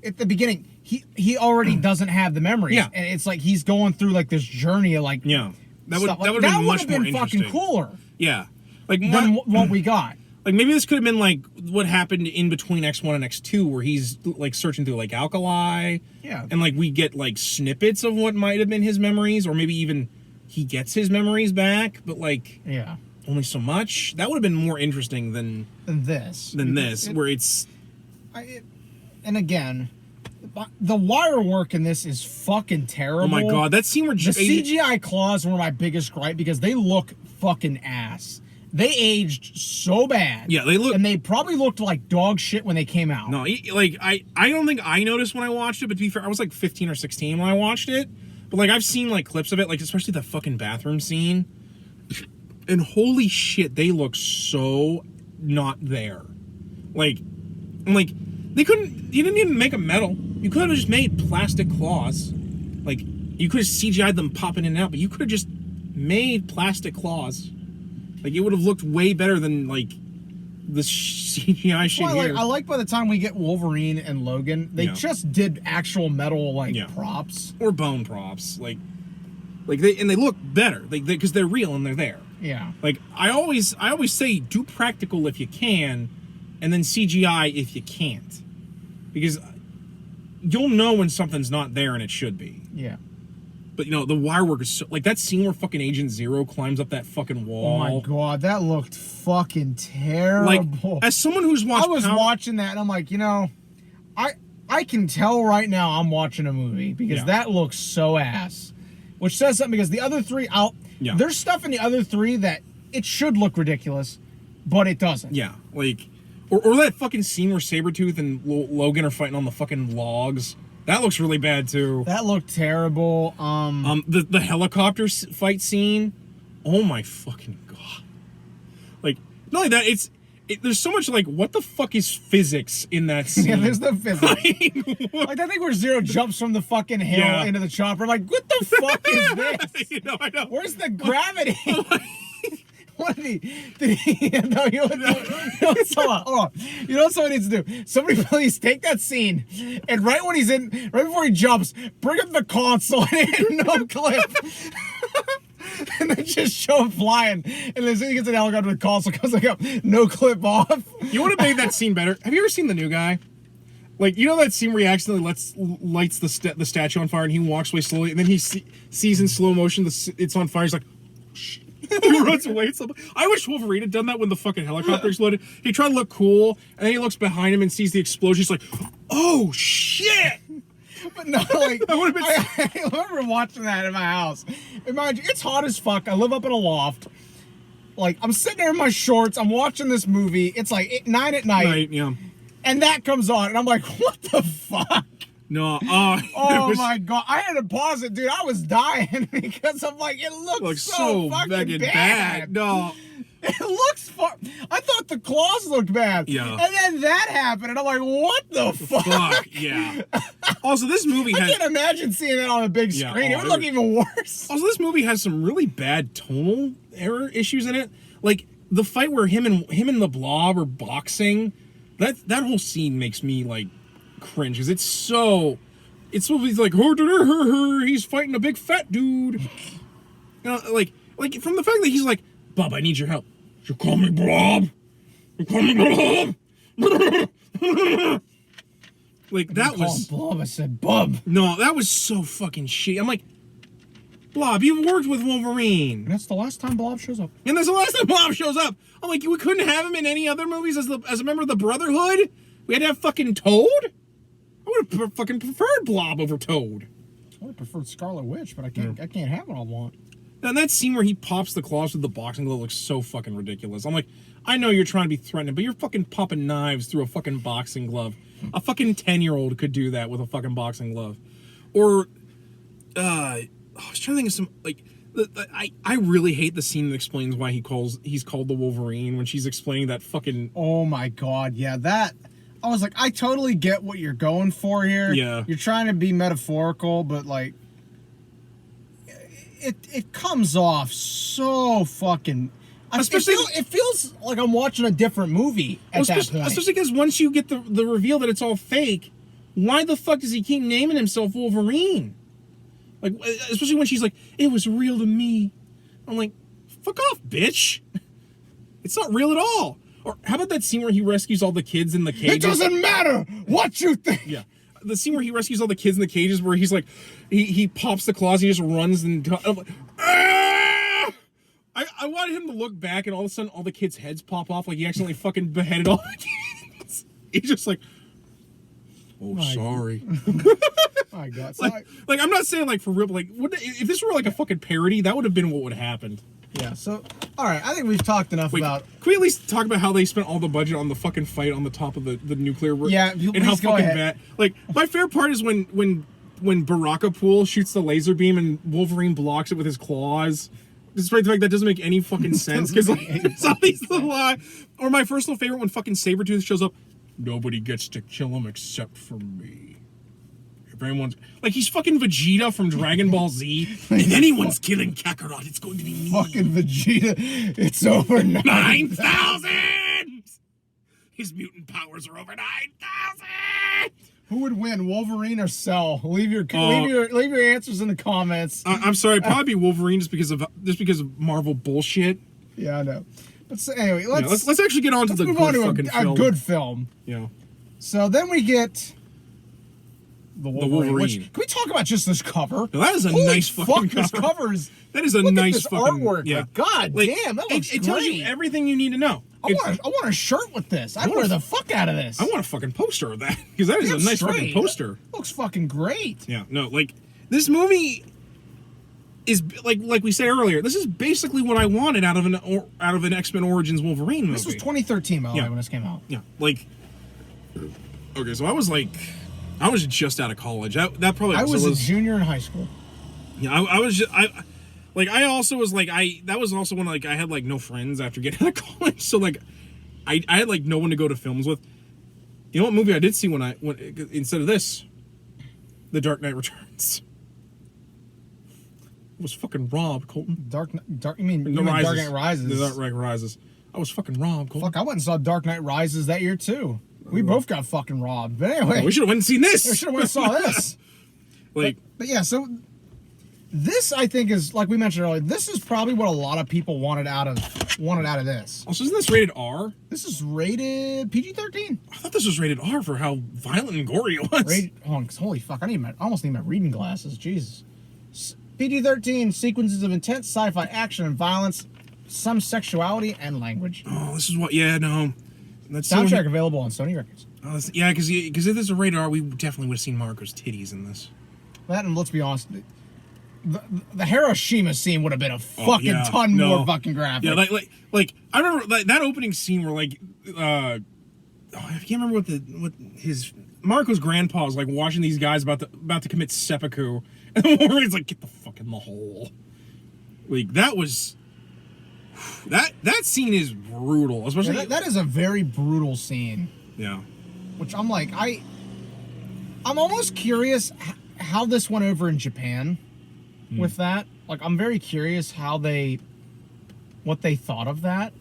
at the beginning, he already doesn't have the memories, Yeah. and it's like he's going through like this journey of like, Yeah, that would stuff. that would have been much more been interesting. fucking cooler Yeah, like than what we got. Like maybe this could have been like what happened in between X1 and X2, where he's like searching through like Alkali. Yeah. And like we get like snippets of what might have been his memories, or maybe even he gets his memories back, but like Yeah. only so much. That would have been more interesting than this. where it's. And again, the wire work in this is fucking terrible. Oh my god, that scene where the CGI claws were my biggest gripe because they look fucking ass. They aged so bad. Yeah, they look, and they probably looked like dog shit when they came out. No, like I don't think I noticed when I watched it, but to be fair, I was like 15 or 16 when I watched it. But like I've seen like clips of it, like especially the fucking bathroom scene, and holy shit, they look so not there. Like they couldn't. You didn't even make a metal. You could have just made plastic claws. Like you could have CGI'd them popping in and out, but you could have just made plastic claws. Like, it would have looked way better than, like, the CGI shit here. I like by the time we get Wolverine and Logan, they just did actual metal, like, props. Or bone props. Like they look better. Because they're real and they're there. Yeah. Like, I always say do practical if you can, and then CGI if you can't. Because you'll know when something's not there and it should be. Yeah. But, you know, the wire work is so... Like, that scene where fucking Agent Zero climbs up that fucking wall. Oh, my God. That looked fucking terrible. Like, as someone who's watched... I was watching that, and I'm like, you know, I can tell right now I'm watching a movie because that looks so ass. Which says something because the other three... There's stuff in the other three that it should look ridiculous, but it doesn't. Yeah, like... Or that fucking scene where Sabretooth and Logan are fighting on the fucking logs. That looks really bad too. That looked terrible. The helicopter fight scene. Oh my fucking god! Like not only that, there's so much like what the fuck is physics in that scene? Yeah, there's no physics. Like that thing where Zero jumps from the fucking hill into the chopper. Like what the fuck is this? You know, I know. Where's the gravity? What did he? No, you know what? You know what somebody needs to do? Somebody please take that scene and right before he jumps, bring up the console and no clip. And then just show him flying. And then as soon as he gets an helicopter, the console comes like up, no clip off. You want to make that scene better? Have you ever seen The New Guy? Like, you know that scene where he accidentally lights the statue on fire and he walks away slowly and then he sees in slow motion it's on fire. He's like, shh. He runs away. I wish Wolverine had done that when the fucking helicopter exploded. He tried to look cool, and then he looks behind him and sees the explosion. He's like, "Oh shit!" But no, like I remember watching that in my house. Imagine it's hot as fuck. I live up in a loft. Like I'm sitting there in my shorts. I'm watching this movie. It's like 9 at night. Right, yeah. And that comes on, and I'm like, "What the fuck?" No, oh my god! I had to pause it, dude. I was dying because I'm like, it looks so fucking bad. No, it looks I thought the claws looked bad. Yeah. And then that happened, and I'm like, what the fuck? Yeah. Also, this movie I can't imagine seeing it on a big screen. It would look even worse. Also, this movie has some really bad tonal error issues in it. Like the fight where him and the Blob are boxing. That whole scene makes me like cringe because it's supposed to be like he's fighting a big fat dude. You know, like from the fact that he's like, Bob, I need your help. You call me Blob. You call me Blob. Like that was Blob. I said Bub. No, that was so fucking shit. I'm like, Blob, you've worked with Wolverine. And that's the last time Blob shows up. And that's the last time Blob shows up. I'm like, we couldn't have him in any other movies as a member of the Brotherhood. We had to have fucking Toad. I would have fucking preferred Blob over Toad. I would have preferred Scarlet Witch, but I can't have what I want. And that scene where he pops the claws with the boxing glove looks so fucking ridiculous. I'm like, I know you're trying to be threatening, but you're fucking popping knives through a fucking boxing glove. A fucking 10-year-old could do that with a fucking boxing glove. Or, I was trying to think of some, like, I really hate the scene that explains why he's called the Wolverine when she's explaining that fucking... Oh my god, yeah, that... I was like, I totally get what you're going for here. Yeah. You're trying to be metaphorical, but like it comes off so fucking Especially, it feels like I'm watching a different movie at that point. Especially because once you get the reveal that it's all fake, why the fuck does he keep naming himself Wolverine? Like, especially when she's like, it was real to me. I'm like, fuck off, bitch. It's not real at all. Or how about that scene where he rescues all the kids in the cages? It doesn't matter what you think. Yeah. The scene where he rescues all the kids in the cages where he's like, he pops the claws and he just runs and I'm like, ah! I wanted him to look back and all of a sudden all the kids' heads pop off like he accidentally fucking beheaded all the kids. He's just like, oh, sorry. My God. Like, I'm not saying like for real, but like, if this were like a fucking parody, that would have been what would have happened. Yeah, so, all right, I think we've talked enough about... Can we at least talk about how they spent all the budget on the fucking fight on the top of the nuclear... Yeah, and how fucking bad... Like, my favorite part is when Barakapool shoots the laser beam and Wolverine blocks it with his claws. Despite the fact that doesn't make any fucking sense, because like, it's all these little... or my first little favorite when fucking Sabretooth shows up, nobody gets to kill him except for me. If anyone's... Like, he's fucking Vegeta from Dragon Ball Z. If anyone's killing Kakarot, it's going to be me. Fucking Vegeta. It's over 9,000! His mutant powers are over 9,000! Who would win, Wolverine or Cell? Leave your answers in the comments. I'm sorry, probably be Wolverine just because of Marvel bullshit. Yeah, I know. But so, anyway, let's actually get on to the good fucking film. A good film. Yeah. So then we get the Wolverine. Wolverine. Can we talk about just this cover? Now, that is a nice fucking cover. This cover is... That is a look nice at this fucking artwork. Yeah. Like, God damn, that looks it tells you everything you need to know. I want a shirt with this. I'd wear the fuck out of this. I want a fucking poster of that because that is a nice fucking poster. Looks fucking great. Yeah, no, like this movie is like we said earlier. This is basically what I wanted out of an X-Men Origins Wolverine movie. This was 2013, by the way, when this came out. Yeah, like okay, so I was just out of college. That probably I was a junior in high school. Yeah, I also was like that was also when like I had like no friends after getting out of college, so like I had like no one to go to films with. You know what movie I did see when instead of this, The Dark Knight Returns. I was fucking robbed, Colton. You mean Dark Knight Rises? The Dark Knight Rises. I was fucking robbed, Colton. Fuck, I went and saw Dark Knight Rises that year too. We both got fucking robbed. But anyway, we should have went and seen this. We should have went and saw this. Like, but yeah, so this I think is, like we mentioned earlier, this is probably what a lot of people wanted out of this. Also, isn't this rated R? This is rated PG-13. I thought this was rated R for how violent and gory it was. Holy fuck! I almost need my reading glasses. Jesus. PG-13, sequences of intense sci-fi action and violence, some sexuality and language. Oh, this is what? Yeah, no. That's soundtrack available on Sony Records. Oh, yeah, because if this is a rated R, we definitely would have seen Marco's titties in this. That, and let's be honest, the Hiroshima scene would have been a fucking ton more fucking graphic. Yeah, like I remember that opening scene where like I can't remember what his Marco's grandpa was like watching these guys about to commit seppuku, and Wolverine's like, get the fuck in the hole. Like that was. That scene is brutal, especially that is a very brutal scene. Yeah, which I'm like I'm almost curious how this went over in Japan with that. Like I'm very curious what they thought of that.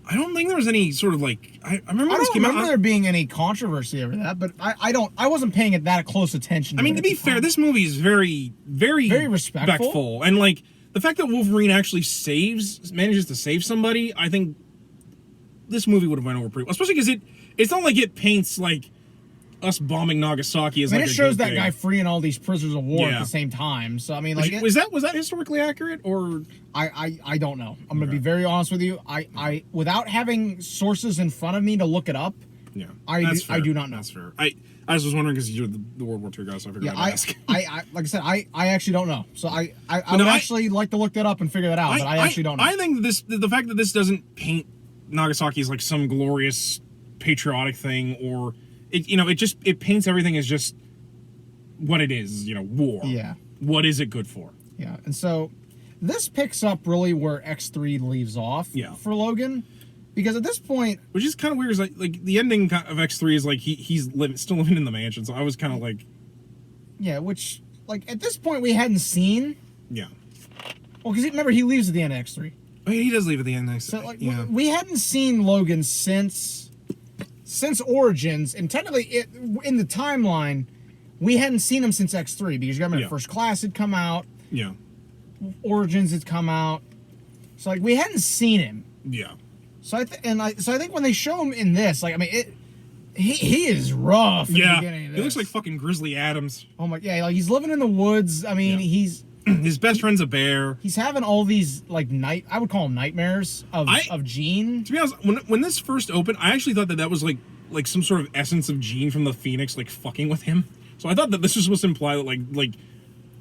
I don't think there was any sort of like I remember there being any controversy over that, but I wasn't paying it that close attention. I mean, to be fair, this movie is very respectful, and like. The fact that Wolverine actually manages to save somebody, I think this movie would have went over pretty well. Especially because it's not like it paints like us bombing Nagasaki as like a good thing. It shows that guy freeing all these prisoners of war at the same time. So I mean, like, was that historically accurate or? I don't know. I'm gonna be very honest with you. I without having sources in front of me to look it up. Yeah, I do not know. That's fair. I was just wondering because you're the World War II guy, so I figured I'd ask. I like I said, I actually don't know. So I would actually like to look that up and figure that out, but I actually don't know. I think the fact that this doesn't paint Nagasaki as like some glorious patriotic thing, or it paints everything as just what it is, war. Yeah. What is it good for? Yeah, and so this picks up really where X3 leaves off for Logan. Because at this point, which is kind of weird, is like the ending of X3 is like he's still living in the mansion. So I was kind of like, yeah, which like at this point we hadn't seen. Yeah. Well, because remember he leaves at the end of X3. Oh, yeah, he does leave at the end. So like yeah. we hadn't seen Logan since Origins, and technically in the timeline, we hadn't seen him since X3 because you got remember First Class had come out, Yeah. Origins had come out, so like we hadn't seen him. Yeah. So I think when they show him in this, like I mean he is rough. At the beginning of this. He looks like fucking Grizzly Adams. Oh my, yeah, like he's living in the woods. I mean, he's his best friend's a bear. He's having all these like I would call them nightmares of Jean. To be honest, when this first opened, I actually thought that was like some sort of essence of Jean from the Phoenix like fucking with him. So I thought that this was supposed to imply that like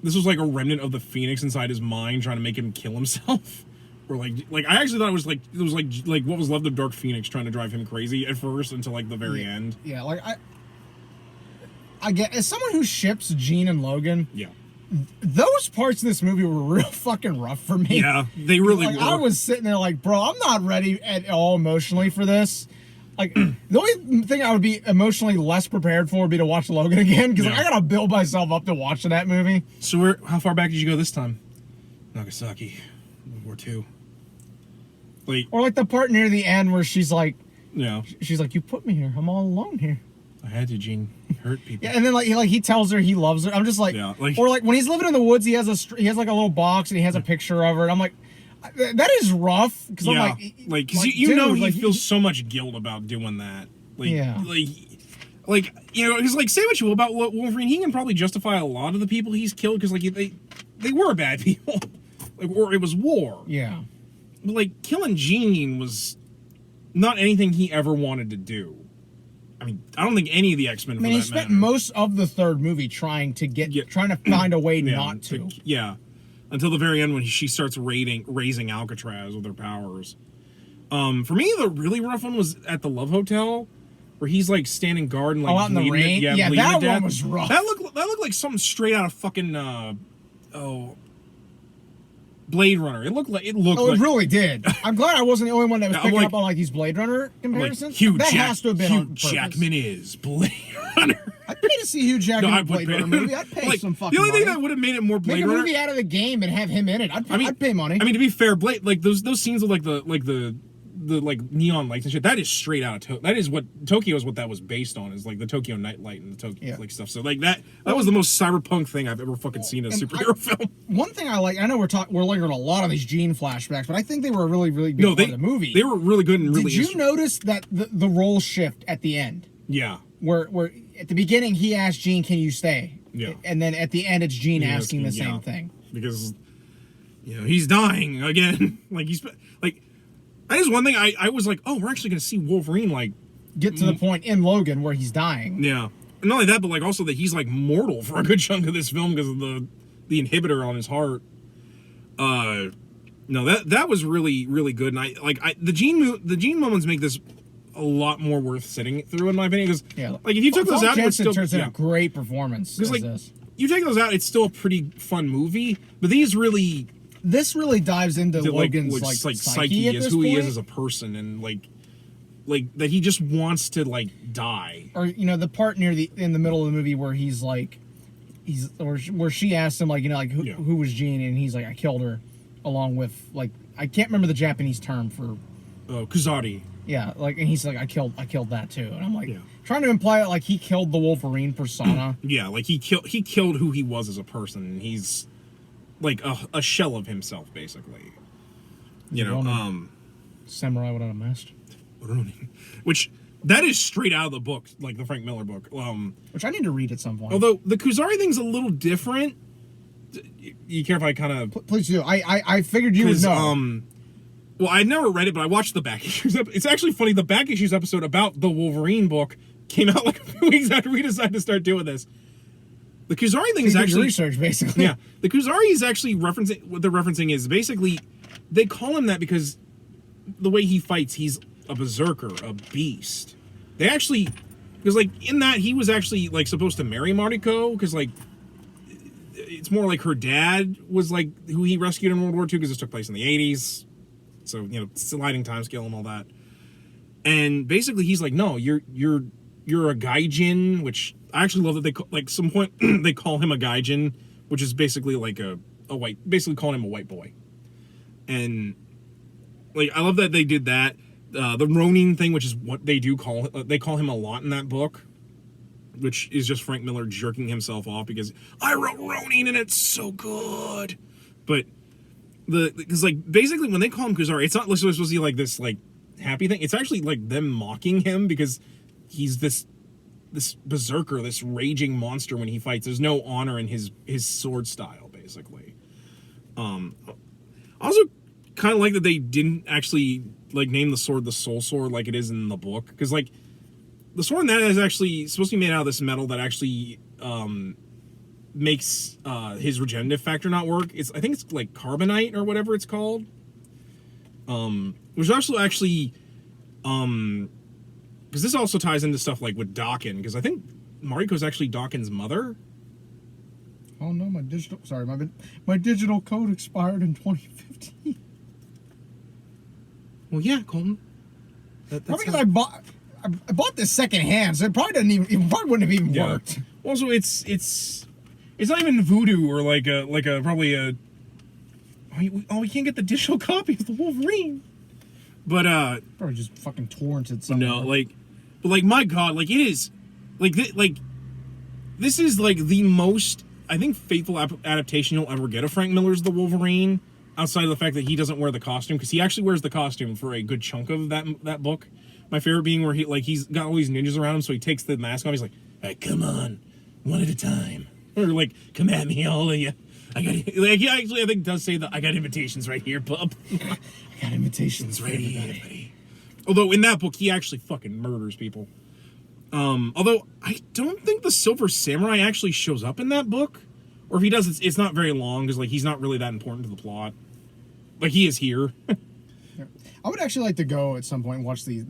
this was like a remnant of the Phoenix inside his mind trying to make him kill himself. Or like I actually thought it was like what was left of Dark Phoenix trying to drive him crazy at first until like the very end. Yeah, like I get, as someone who ships Jean and Logan, those parts in this movie were real fucking rough for me. Yeah, they really like, were. I was sitting there like, bro, I'm not ready at all emotionally for this. Like, the only thing I would be emotionally less prepared for would be to watch Logan again, because like, I gotta build myself up to watching that movie. So how far back did you go this time? Nagasaki, World War II. Like, or like the part near the end where she's like, she's like, you put me here, I'm all alone here. I had to, Jean. Hurt people. Yeah, and then like he tells her he loves her. I'm just like, or like when he's living in the woods, he has like a little box and he has a picture of her. And I'm like, that is rough, because I'm like because you know he feels so much guilt about doing that. Like you know, because like say what you will about Wolverine, he can probably justify a lot of the people he's killed because like they were bad people, like, or it was war. Yeah, but like killing Jean was not anything he ever wanted to do. I mean, I don't think any of the X-Men. I mean, he spent most of the third movie trying to find a way not to. Until the very end when she starts raising Alcatraz with her powers. For me, the really rough one was at the Love Hotel, where he's like standing guard and like out in the rain. Yeah, that one was rough. That looked like something straight out of fucking Blade Runner. It really did. I'm glad I wasn't the only one that was picking up on like these Blade Runner comparisons. Has to have been Hugh Jackman is Blade Runner. I'd pay to see Hugh Jackman in a Blade Runner movie. I'd pay some fucking money. The only thing that would have made it more Blade Runner. Make a movie out of the game and have him in it. I'd pay money. I mean, to be fair, Blade, like those scenes with like the neon lights and shit, that is straight out of Tokyo. That is what Tokyo is, what that was based on, is like the Tokyo nightlight and the Tokyo like stuff. So like that was the most cyberpunk thing I've ever fucking seen in a superhero film. One thing I like, I know we're lingering a lot on these Jean flashbacks, but I think they were a really, really good part of the movie. They were really good and really. Did you notice that the role shift at the end? Yeah. Where at the beginning he asked Jean, "Can you stay?" Yeah. And then at the end it's Jean asking the same thing. Because he's dying again. Like that is one thing I was like, oh, we're actually going to see Wolverine like get to the point in Logan where he's dying. Yeah. And not only that, but like also that he's like mortal for a good chunk of this film because of the inhibitor on his heart. No, that was really, really good. And the Jean moments make this a lot more worth sitting through, in my opinion. Because like if you took those out, it would still turns in a great performance. Because like you take those out, it's still a pretty fun movie. But this really dives into Logan's like psyche as who he is as a person, and like that he just wants to like die. Or the part in the middle of the movie where where she asked him like who was Jean, and he's like, I killed her, along with like I can't remember the Japanese term for Kuzari. Yeah, like, and he's like, I killed that too, and I'm like trying to imply it like he killed the Wolverine persona. Yeah, like he killed who he was as a person, and he's like a shell of himself, basically. Samurai without a mask. Which that is straight out of the book, like the Frank Miller book. Which I need to read at some point. Although the Kuzari thing's a little different. You care if I kind of please do? I figured you would know. Well, I never read it, but I watched the back issues. It's actually funny. The back issues episode about the Wolverine book came out like a few weeks after we decided to start doing this. The Kuzari thing is actually research, basically. Yeah, the Kuzari is actually referencing. What they're referencing is basically they call him that because the way he fights, he's a berserker, a beast. They actually, because like in that he was actually like supposed to marry Mariko, because like it's more like her dad was like who he rescued in World War II, because this took place in the 80s. So, sliding time scale and all that. And basically he's like, no, you're a gaijin, which I actually love that they like some point they call him a gaijin, which is basically like a white, basically calling him a white boy. And Like, I love that they did that. The Ronin thing, which is what they do call they call him a lot in that book, which is just Frank Miller jerking himself off because I wrote Ronin and it's so good. But because like basically when they call him Kuzari, it's not supposed to be like this like happy thing. It's actually like them mocking him because he's this berserker, this raging monster when he fights. There's no honor in his sword style, basically. Also kind of like that they didn't actually like name the sword the Soul Sword like it is in the book, because like the sword in that is actually supposed to be made out of this metal that actually makes his regenerative factor not work. I think it's like carbonite or whatever it's called. Which also actually because this also ties into stuff like with Dakin, because I think Mariko's actually Dakin's mother. Oh no, my digital code expired in 2015. Well, yeah, Colton. Probably because I bought this secondhand, so it probably wouldn't have even worked. Also, it's not even voodoo or like a probably a. We can't get the digital copy of the Wolverine. But probably just fucking torrented somewhere. No, like my God, like it is, like this is like the most I think faithful adaptation you'll ever get of Frank Miller's The Wolverine, outside of the fact that he doesn't wear the costume, because he actually wears the costume for a good chunk of that book. My favorite being where he's got all these ninjas around him, so he takes the mask off. He's like, "Hey, come on, one at a time," or like, "Come at me, all of you. I think does say that I got invitations right here, bub. I got invitations right here, buddy." Although in that book he actually fucking murders people. Although I don't think the Silver Samurai actually shows up in that book, or if he does, it's not very long because like he's not really that important to the plot. Like he is here. I would actually like to go at some point and watch the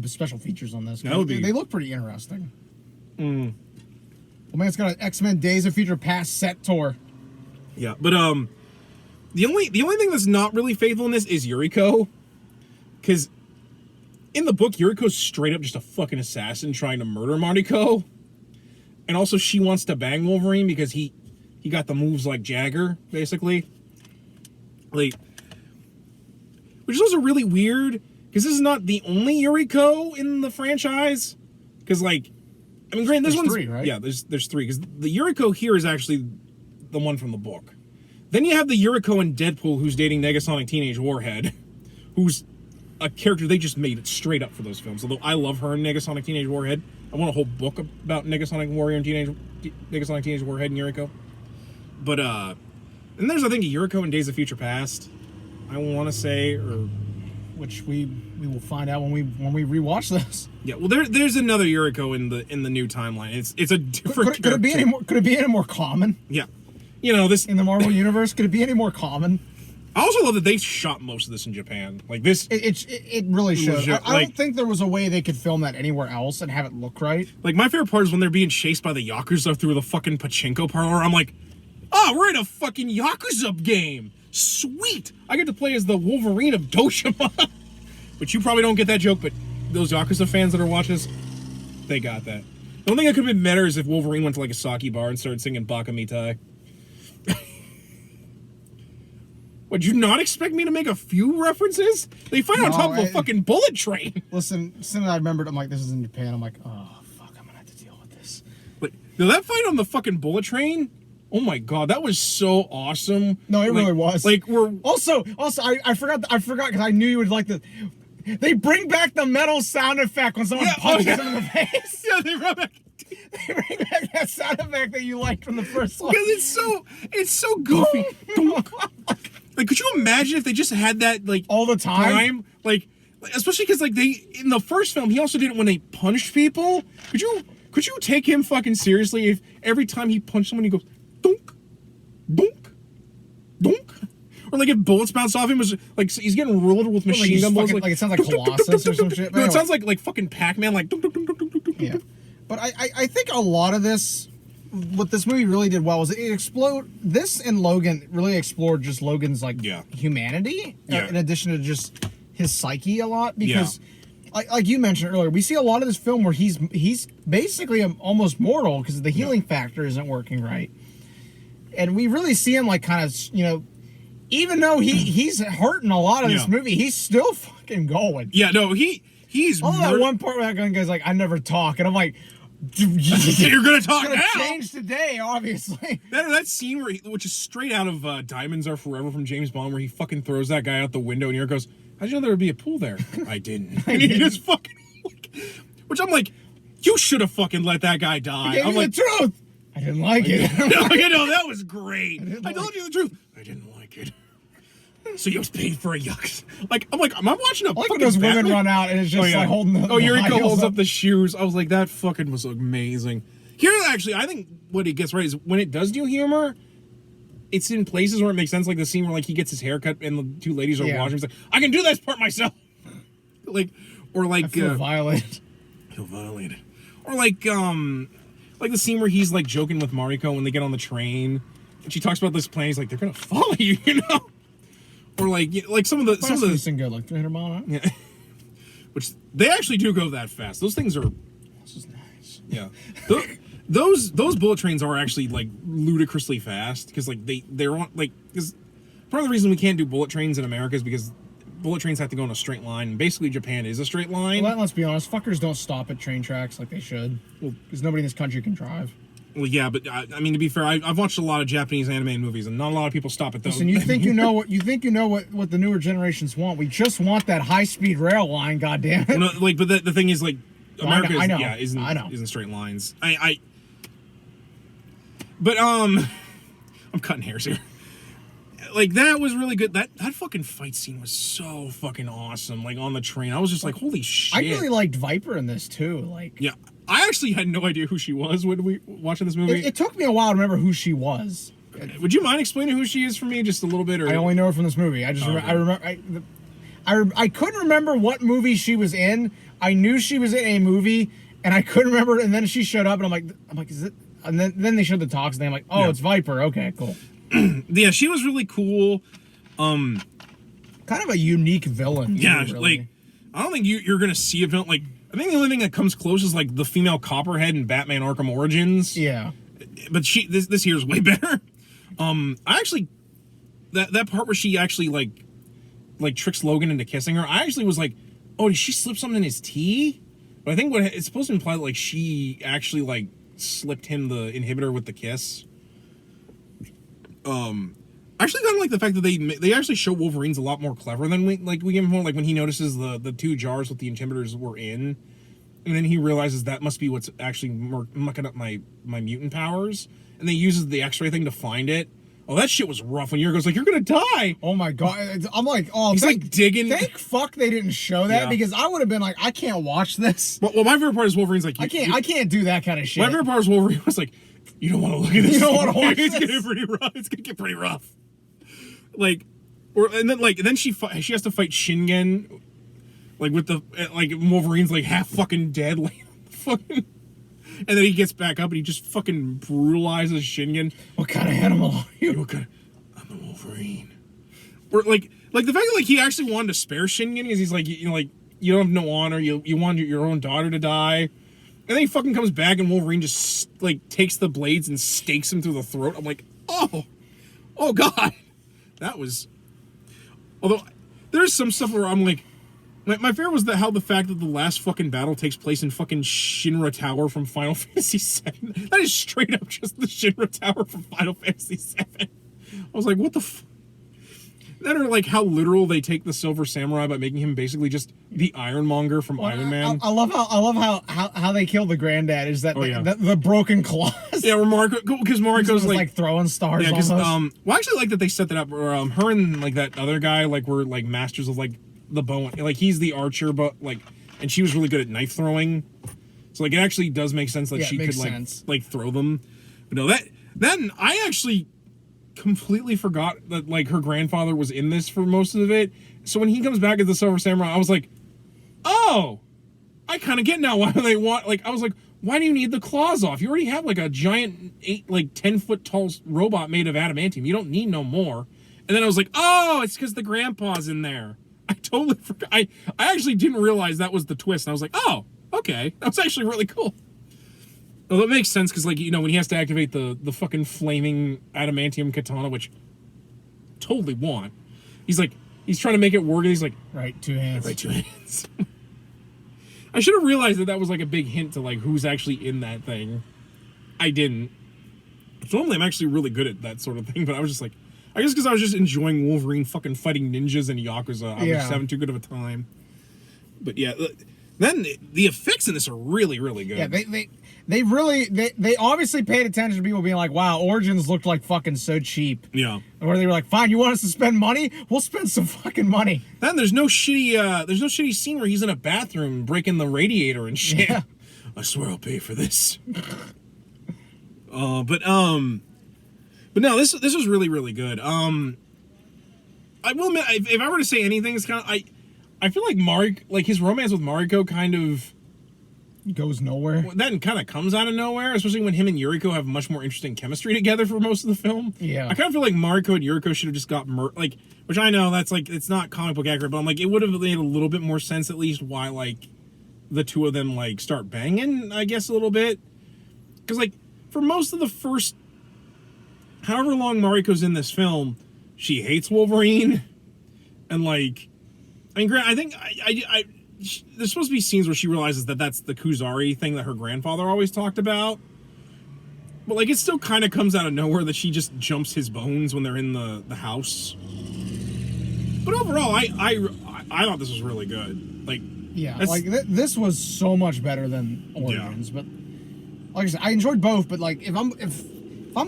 special features on this. They look pretty interesting. Well, man, it's got an X-Men Days of Future Past set tour. Yeah, but the only thing that's not really faithful in this is Yuriko, because in the book Yuriko's straight up just a fucking assassin trying to murder Mariko, and also she wants to bang Wolverine because he got the moves like Jagger, basically. Like, which is also really weird because this is not the only Yuriko in the franchise. Because like, I mean, granted, this one's 3, right? Yeah, there's 3 because the Yuriko here is actually the one from the book. Then you have the Yuriko in Deadpool who's dating Negasonic Teenage Warhead, who's a character they just made it straight up for those films. Although I love her in Negasonic Teenage Warhead. I want a whole book about Negasonic Warrior and Negasonic Teenage Warhead and Yuriko. But and there's I think a Yuriko in Days of Future Past, I want to say, or which we will find out when we rewatch this. Yeah, well there's another Yuriko in the new timeline. It's a different could it be any more common? Yeah. You know, this in the Marvel universe, could it be any more common? I also love that they shot most of this in Japan. Like this, it really should. I don't think there was a way they could film that anywhere else and have it look right. Like my favorite part is when they're being chased by the Yakuza through the fucking pachinko parlor. I'm like, oh, we're in a fucking Yakuza game. Sweet, I get to play as the Wolverine of Doshima. But you probably don't get that joke. But those Yakuza fans that are watching this, they got that. The only thing that could have been better is if Wolverine went to like a sake bar and started singing Baka Mitai. Would you not expect me to make a few references? They fight on top of a fucking bullet train. Listen, as soon as I remembered, I'm like, this is in Japan. I'm like, oh, fuck, I'm going to have to deal with this. But that fight on the fucking bullet train, oh my God, that was so awesome. No, it really was. Like, we're... Also, I forgot because I knew you would like this. They bring back the metal sound effect when someone punches them in the face. Yeah, they bring back... They bring back that sound effect that you liked from the first one. Because it's so goofy. Like, could you imagine if they just had that, like... all the time? Like, especially because, like, they... In the first film, he also did it when they punched people. Could you take him fucking seriously if every time he punched someone, he goes, dunk, dunk, dunk? Or, like, if bullets bounce off him, was like, he's getting riddled with machine gun bullets. Like, it sounds like Colossus or some shit. No, it sounds like fucking Pac-Man, like... Dunk, dunk, dunk, dunk, dunk, dunk. Yeah. But I think a lot of this... What this movie really did well was this and Logan really explored just Logan's like humanity in addition to just his psyche a lot, because like you mentioned earlier, we see a lot of this film where he's basically almost mortal because the healing factor isn't working right, and we really see him like kind of even though he's hurting a lot of this Yeah. movie, he's still fucking going. Yeah, no, he's Oh, that one part where that gun guy's like, I never talk, and I'm like, you're gonna talk gonna now. change today, obviously. That scene which is straight out of Diamonds Are Forever from James Bond, where he fucking throws that guy out the window, and he goes, "How'd you know there would be a pool there?" I didn't. And he just fucking, which I'm like, you should have fucking let that guy die. Gave I'm you like, the truth. I didn't like it. you know, that was great. I told you the truth. I didn't like it. So you was paid for a yuck. I'm like, am I watching a I like fucking when those women Batman? run out and it's just like holding the Oh, the high Yuriko heels holds up the shoes. I was like, that fucking was amazing. Here, actually, I think what he gets right is when it does do humor, it's in places where it makes sense, like the scene where like he gets his hair cut and the two ladies are watching. He's like, I can do this part myself. I feel violated. Feel violated. Or like the scene where he's like joking with Mariko when they get on the train, and she talks about this plane. He's like, they're gonna follow you, you know. Or like some of the Good, like 300 mile an hour. Yeah. Which they actually do go that fast. Those things are. This is nice. Yeah. Those bullet trains are actually like ludicrously fast because like they're on like because part of the reason we can't do bullet trains in America is because bullet trains have to go in a straight line. And basically, Japan is a straight line. Well, let's be honest, fuckers don't stop at train tracks like they should. Because nobody in this country can drive. Well, yeah, but I mean, to be fair, I've watched a lot of Japanese anime movies, and not a lot of people stop at those. Listen, you think you know what the newer generations want? We just want that high speed rail line. Goddamn it! No, like, but the thing is, like, America I know. isn't straight lines. But I'm cutting hairs here. Like, that was really good. That fucking fight scene was so fucking awesome. Like, on the train, I was just like, holy shit. I really liked Viper in this too. Like, yeah, I actually had no idea who she was when we watching this movie. it took me a while to remember who she was. Would you mind explaining who she is for me, just a little bit? Or I only know her from this movie. I just I couldn't remember what movie she was in. I knew she was in a movie, and I couldn't remember. And then she showed up, and I'm like, is it? And then they showed the talks, and I'm like, oh, yeah. It's Viper. Okay, cool. Yeah, she was really cool. Kind of a unique villain. Yeah, really. Like I don't think you're gonna see a villain like. I think the only thing that comes close is like the female Copperhead in Batman Arkham Origins. Yeah, but this here is way better. I actually that part where she actually like tricks Logan into kissing her. I actually was like, oh, did she slip something in his tea? But I think what it's supposed to imply that, like, she actually like slipped him the inhibitor with the kiss. I actually kind of like the fact that they actually show Wolverine's a lot more clever than we give him more. Like when he notices the two jars with the inhibitors were in, and then he realizes that must be what's actually mucking up my mutant powers, and then he uses the X-ray thing to find it. Oh, that shit was rough. When Yuri goes like, "You're gonna die." Oh my god! I'm like, oh, he's like digging. Thank fuck they didn't show that because I would have been like, I can't watch this. Well, my favorite part is Wolverine's like, I can't do that kind of shit. My favorite part is Wolverine was like, you don't want to look at this. You don't want to watch it's this. Getting pretty rough. It's gonna get pretty rough. Then she has to fight Shingen, like with the Wolverine's like half fucking dead, like fucking. And then he gets back up and he just fucking brutalizes Shingen. What kind of animal are you? I'm the Wolverine. Or like the fact that he actually wanted to spare Shingen is he's like, you don't have no honor. You want your own daughter to die. And then he fucking comes back and Wolverine just takes the blades and stakes him through the throat. I'm like, oh god, that was. Although there's some stuff where I'm like. My fear was how the fact that the last fucking battle takes place in fucking Shinra Tower from Final Fantasy VII. That is straight up just the Shinra Tower from Final Fantasy VII. I was like, what the That or like how literal they take the Silver Samurai by making him basically just the Ironmonger from Iron Man. I love how they kill the granddad. Is that the broken claws? Yeah, because Mariko's like throwing stars. Yeah, because well, I actually like that they set that up. Where her and like that other guy were like masters of like. The bow, like he's the archer, but and she was really good at knife throwing, so it actually does make sense that she could throw them. But no, then I actually completely forgot that her grandfather was in this for most of it. So when he comes back as the Silver Samurai, I was like, oh, I kind of get now why they want. I was like, why do you need the claws off? You already have a giant 10-foot tall robot made of adamantium. You don't need no more. And then I was like, oh, it's because the grandpa's in there. I totally forgot. I actually didn't realize that was the twist. And I was like, oh, okay. That was actually really cool. Well, that makes sense because, when he has to activate the fucking flaming adamantium katana, which totally want. He's trying to make it work, and he's like, Right, 2 hands. right, 2 hands. I should have realized that was like a big hint to like who's actually in that thing. I didn't. So normally I'm actually really good at that sort of thing, but I was just like, I guess because I was just enjoying Wolverine fucking fighting ninjas and Yakuza. I was just having too good of a time. But yeah, then the effects in this are really, really good. Yeah, they obviously paid attention to people being like, wow, Origins looked like fucking so cheap. Yeah. Or they were like, fine, you want us to spend money? We'll spend some fucking money. Then there's no shitty scene where he's in a bathroom breaking the radiator and shit. Yeah. I swear I'll pay for this. But no, this was really, really good. I will admit, if I were to say anything, it's kind of I feel like his romance with Mariko kind of goes nowhere. That kind of comes out of nowhere, especially when him and Yuriko have much more interesting chemistry together for most of the film. Yeah, I kind of feel like Mariko and Yuriko should have just got which I know that's like it's not comic book accurate, but I'm like it would have made a little bit more sense at least why like the two of them like start banging, I guess a little bit, because like for most of the first however long Mariko's in this film, she hates Wolverine, and like. I mean, I think there's supposed to be scenes where she realizes that that's the Kuzari thing that her grandfather always talked about. But, like, it still kind of comes out of nowhere that she just jumps his bones when they're in the house. But overall, I thought this was really good. Like, yeah, like, this was so much better than Origins. Yeah. But, like I said, I enjoyed both, but, like, if I'm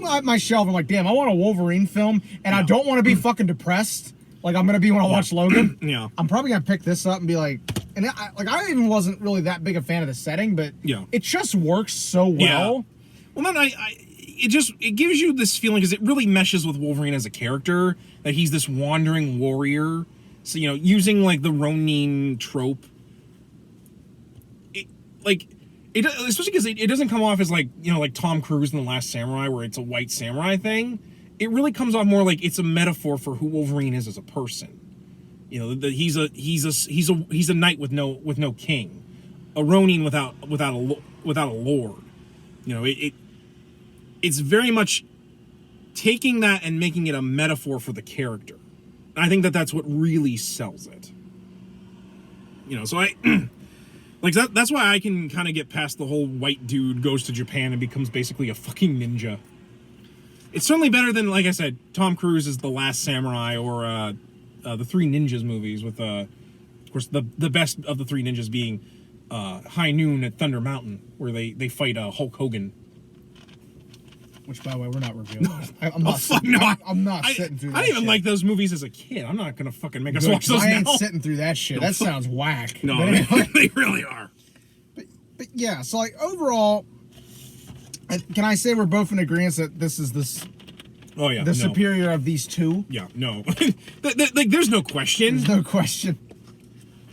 at my shelf, I'm like, damn, I want a Wolverine film, and I don't want to be fucking depressed. Like I'm gonna be when I watch Logan. Yeah, I'm probably gonna pick this up and be like, and I even wasn't really that big a fan of the setting, but it just works so well. Yeah. Well, then it gives you this feeling because it really meshes with Wolverine as a character that he's this wandering warrior. So using like the Ronin trope, especially because it doesn't come off as like like Tom Cruise in The Last Samurai where it's a white samurai thing. It really comes off more like it's a metaphor for who Wolverine is as a person. He's a knight with no king, a Ronin without a lord. It's very much taking that and making it a metaphor for the character. And I think that's what really sells it. So I like that. That's why I can kind of get past the whole white dude goes to Japan and becomes basically a fucking ninja. It's certainly better than, like I said, Tom Cruise's The Last Samurai or the Three Ninjas movies with, of course, the best of the Three Ninjas being High Noon at Thunder Mountain, where they fight Hulk Hogan. Which, by the way, we're not reviewing. I'm not sitting through that I didn't even shit. like those movies as a kid. I'm not going to fucking make us watch those I ain't now. sitting through that shit. That sounds whack. No, anyway. they really are. But yeah, so like overall... Can I say we're both in agreement that this is the superior of these two? Yeah, no. Like, there's no question. There's no question.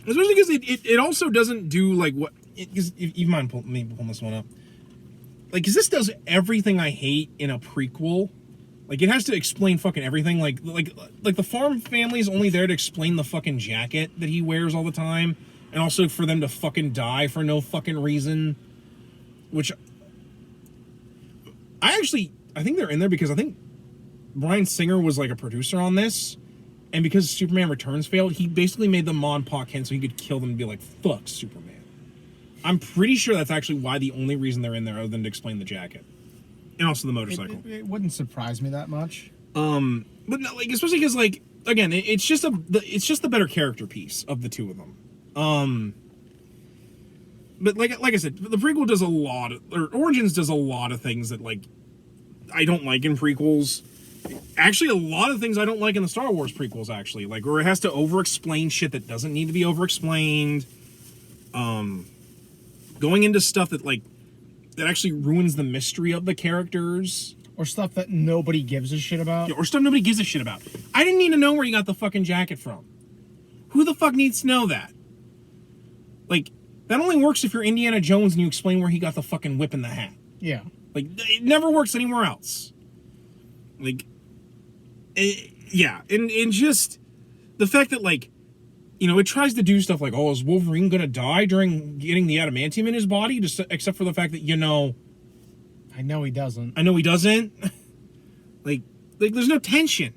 Especially because it also doesn't do, like, what... You mind me pulling this one up? Like, because this does everything I hate in a prequel. Like, it has to explain fucking everything. Like the farm family is only there to explain the fucking jacket that he wears all the time. And also for them to fucking die for no fucking reason. Which... I think they're in there because I think Bryan Singer was like a producer on this, and because Superman Returns failed, he basically made them Ma and Pa Kent so he could kill them and be like, fuck Superman. I'm pretty sure that's actually why the only reason they're in there other than to explain the jacket. And also the motorcycle. It wouldn't surprise me that much. But no, like, especially because, like, again, it's just the better character piece of the two of them. But like I said, the prequel does Origins does a lot of things that, like, I don't like in prequels. Actually, a lot of things I don't like in the Star Wars prequels, actually. Like, where it has to over-explain shit that doesn't need to be over-explained. Going into stuff that, like, that actually ruins the mystery of the characters. Or stuff that nobody gives a shit about. Yeah, or stuff nobody gives a shit about. I didn't need to know where you got the fucking jacket from. Who the fuck needs to know that? Like... That only works if you're Indiana Jones and you explain where he got the fucking whip and the hat. Yeah. Like, it never works anywhere else. Like, yeah. And just the fact that, like, it tries to do stuff like, oh, is Wolverine gonna die during getting the adamantium in his body? Just except for the fact that, I know he doesn't. I know he doesn't. like, there's no tension.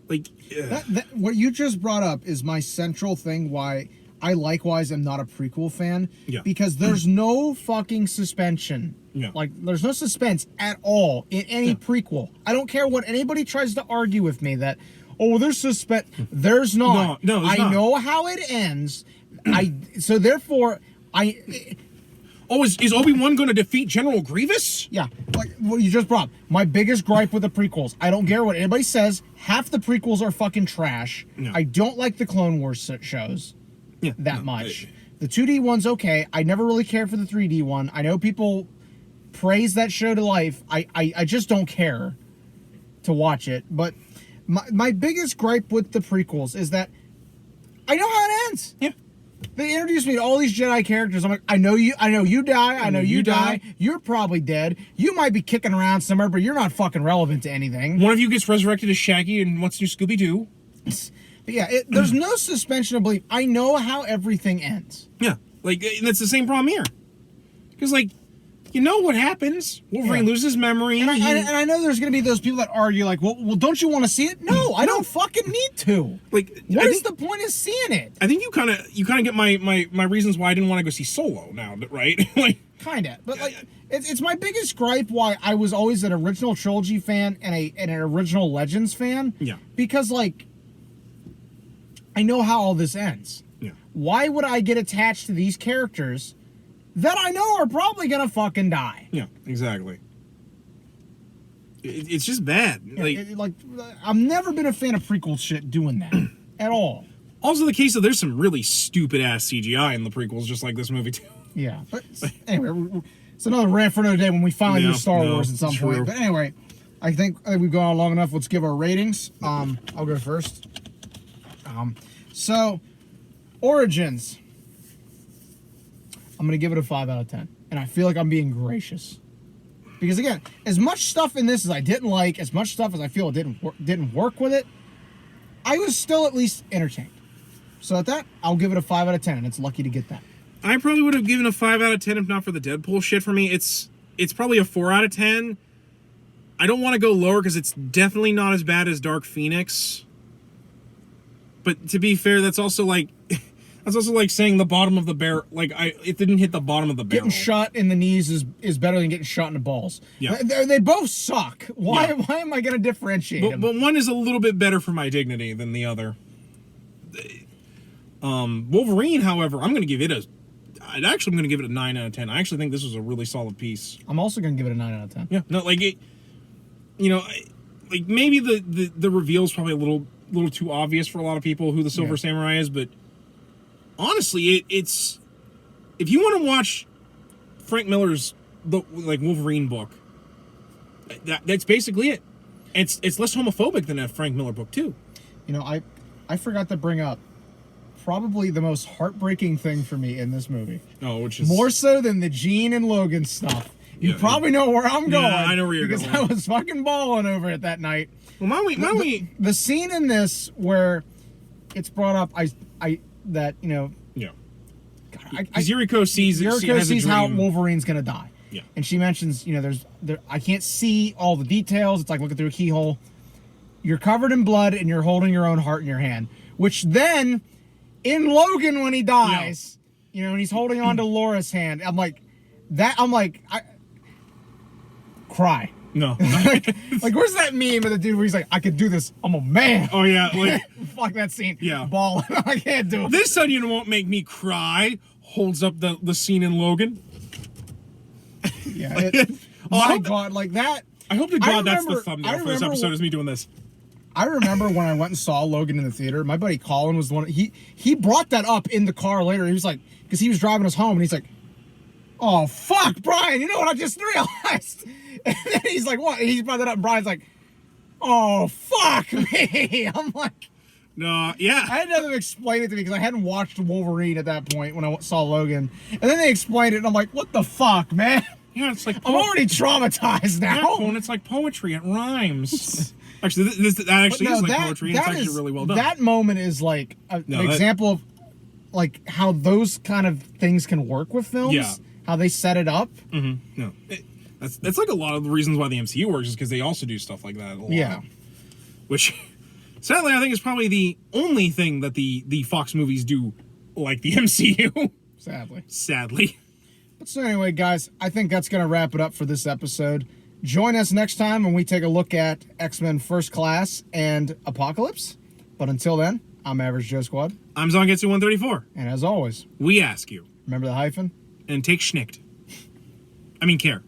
Like, what you just brought up is my central thing why I likewise am not a prequel fan. Yeah. Because there's no fucking suspension. Yeah. Like, there's no suspense at all in any prequel. I don't care what anybody tries to argue with me that, oh, there's suspense. There's not. No, there's I not. know how it ends. So therefore, Oh, is Obi-Wan going to defeat General Grievous? yeah, like what you just brought up. My biggest gripe with the prequels. I don't care what anybody says. Half the prequels are fucking trash. Yeah. I don't like the Clone Wars shows that much. The 2D one's okay. I never really cared for the 3D one. I know people praise that show to life. I just don't care to watch it. But my biggest gripe with the prequels is that I know how it ends. Yeah. They introduced me to all these Jedi characters. I'm like, I know you die. I know you die. You're probably dead. You might be kicking around somewhere, but you're not fucking relevant to anything. One of you gets resurrected as Shaggy and wants to do Scooby-Doo. But yeah, there's no suspension of belief. I know how everything ends. Yeah. Like, that's the same problem here. Because, like, you know what happens. Wolverine loses memory. And I know there's going to be those people that argue, like, well, don't you want to see it? No, I don't fucking need to. Like, what is the point of seeing it? I think you kind of get my reasons why I didn't want to go see Solo now, right? Like, kind of, but like it's my biggest gripe why I was always an original trilogy fan and an original Legends fan. Yeah. Because like I know how all this ends. Yeah. Why would I get attached to these characters that I know are probably gonna fucking die? Yeah, exactly. It's just bad. Like I've never been a fan of prequel shit doing that at all. Also, the case of there's some really stupid ass CGI in the prequels, just like this movie too. Yeah, but anyway, it's another rant for another day when we finally do Star Wars at some point. But anyway, I think we've gone on long enough. Let's give our ratings. I'll go first. So, Origins. I'm gonna give it a 5 out of 10, and I feel like I'm being gracious because again, as much stuff in this as I didn't like, as much stuff as I feel it didn't work with it, I was still at least entertained. So at that, I'll give it a 5 out of 10, and it's lucky to get that. I probably would have given a 5 out of 10 if not for the Deadpool shit for me. It's probably a 4 out of 10. I don't want to go lower because it's definitely not as bad as Dark Phoenix. But to be fair, that's also like saying the bottom of the barrel. Like it didn't hit the bottom of the barrel. Getting shot in the knees is better than getting shot in the balls. Yeah, they both suck. Why am I going to differentiate them? But one is a little bit better for my dignity than the other. Wolverine, however, I'm going to give it a 9 out of 10. I actually think this was a really solid piece. I'm also going to give it a 9 out of 10. Yeah, no, like it. You know, like maybe the reveal is probably a little too obvious for a lot of people who the Silver Samurai is, but honestly, it's if you want to watch Frank Miller's Wolverine book, that's basically it. It's less homophobic than that Frank Miller book too. You know, I forgot to bring up probably the most heartbreaking thing for me in this movie. Oh, which is more so than the Gene and Logan stuff. You probably know where I'm going. Yeah, I know where you're going. Because I was fucking balling over it that night. Well, the scene in this where it's brought up, that you know. Yeah. Yuriko sees how Wolverine's gonna die. Yeah. And she mentions, you know, I can't see all the details. It's like looking through a keyhole. You're covered in blood and you're holding your own heart in your hand. Which then, in Logan when he dies, you know, and he's holding on to Laura's hand, I cry. No. like where's that meme of the dude where he's like, I could do this, I'm a man. Oh yeah, like fuck that scene. Yeah. Balling. I can't do it. This onion won't make me cry. Holds up the scene in Logan. Yeah. God, like that. I hope to God that's the thumbnail for this episode is me doing this. I remember when I went and saw Logan in the theater, my buddy Colin was the one, he brought that up in the car later. He was like, because he was driving us home and he's like, oh fuck, Brian, you know what I just realized? And then he's like, what? And he brought that up and Brian's like, oh fuck me. I'm like, no, yeah. I had to have them explain it to me because I hadn't watched Wolverine at that point when I saw Logan. And then they explained it and I'm like, what the fuck, man? Yeah, it's like I'm already traumatized now. Yeah, and it's like poetry, it rhymes. Actually, that actually is like poetry and it's actually really well done. That moment is like an example of like how those kind of things can work with films. Yeah. How they set it up. Mm-hmm. No. That's like a lot of the reasons why the MCU works is because they also do stuff like that a lot. Yeah. Which Sadly, I think it's probably the only thing that the Fox movies do like the MCU. Sadly. But so anyway, guys, I think that's going to wrap it up for this episode. Join us next time when we take a look at X-Men First Class and Apocalypse. But until then, I'm Average Joe Squad. I'm Zongetsu134. And as always, we ask you, remember the hyphen? and take schnicked. I mean, care.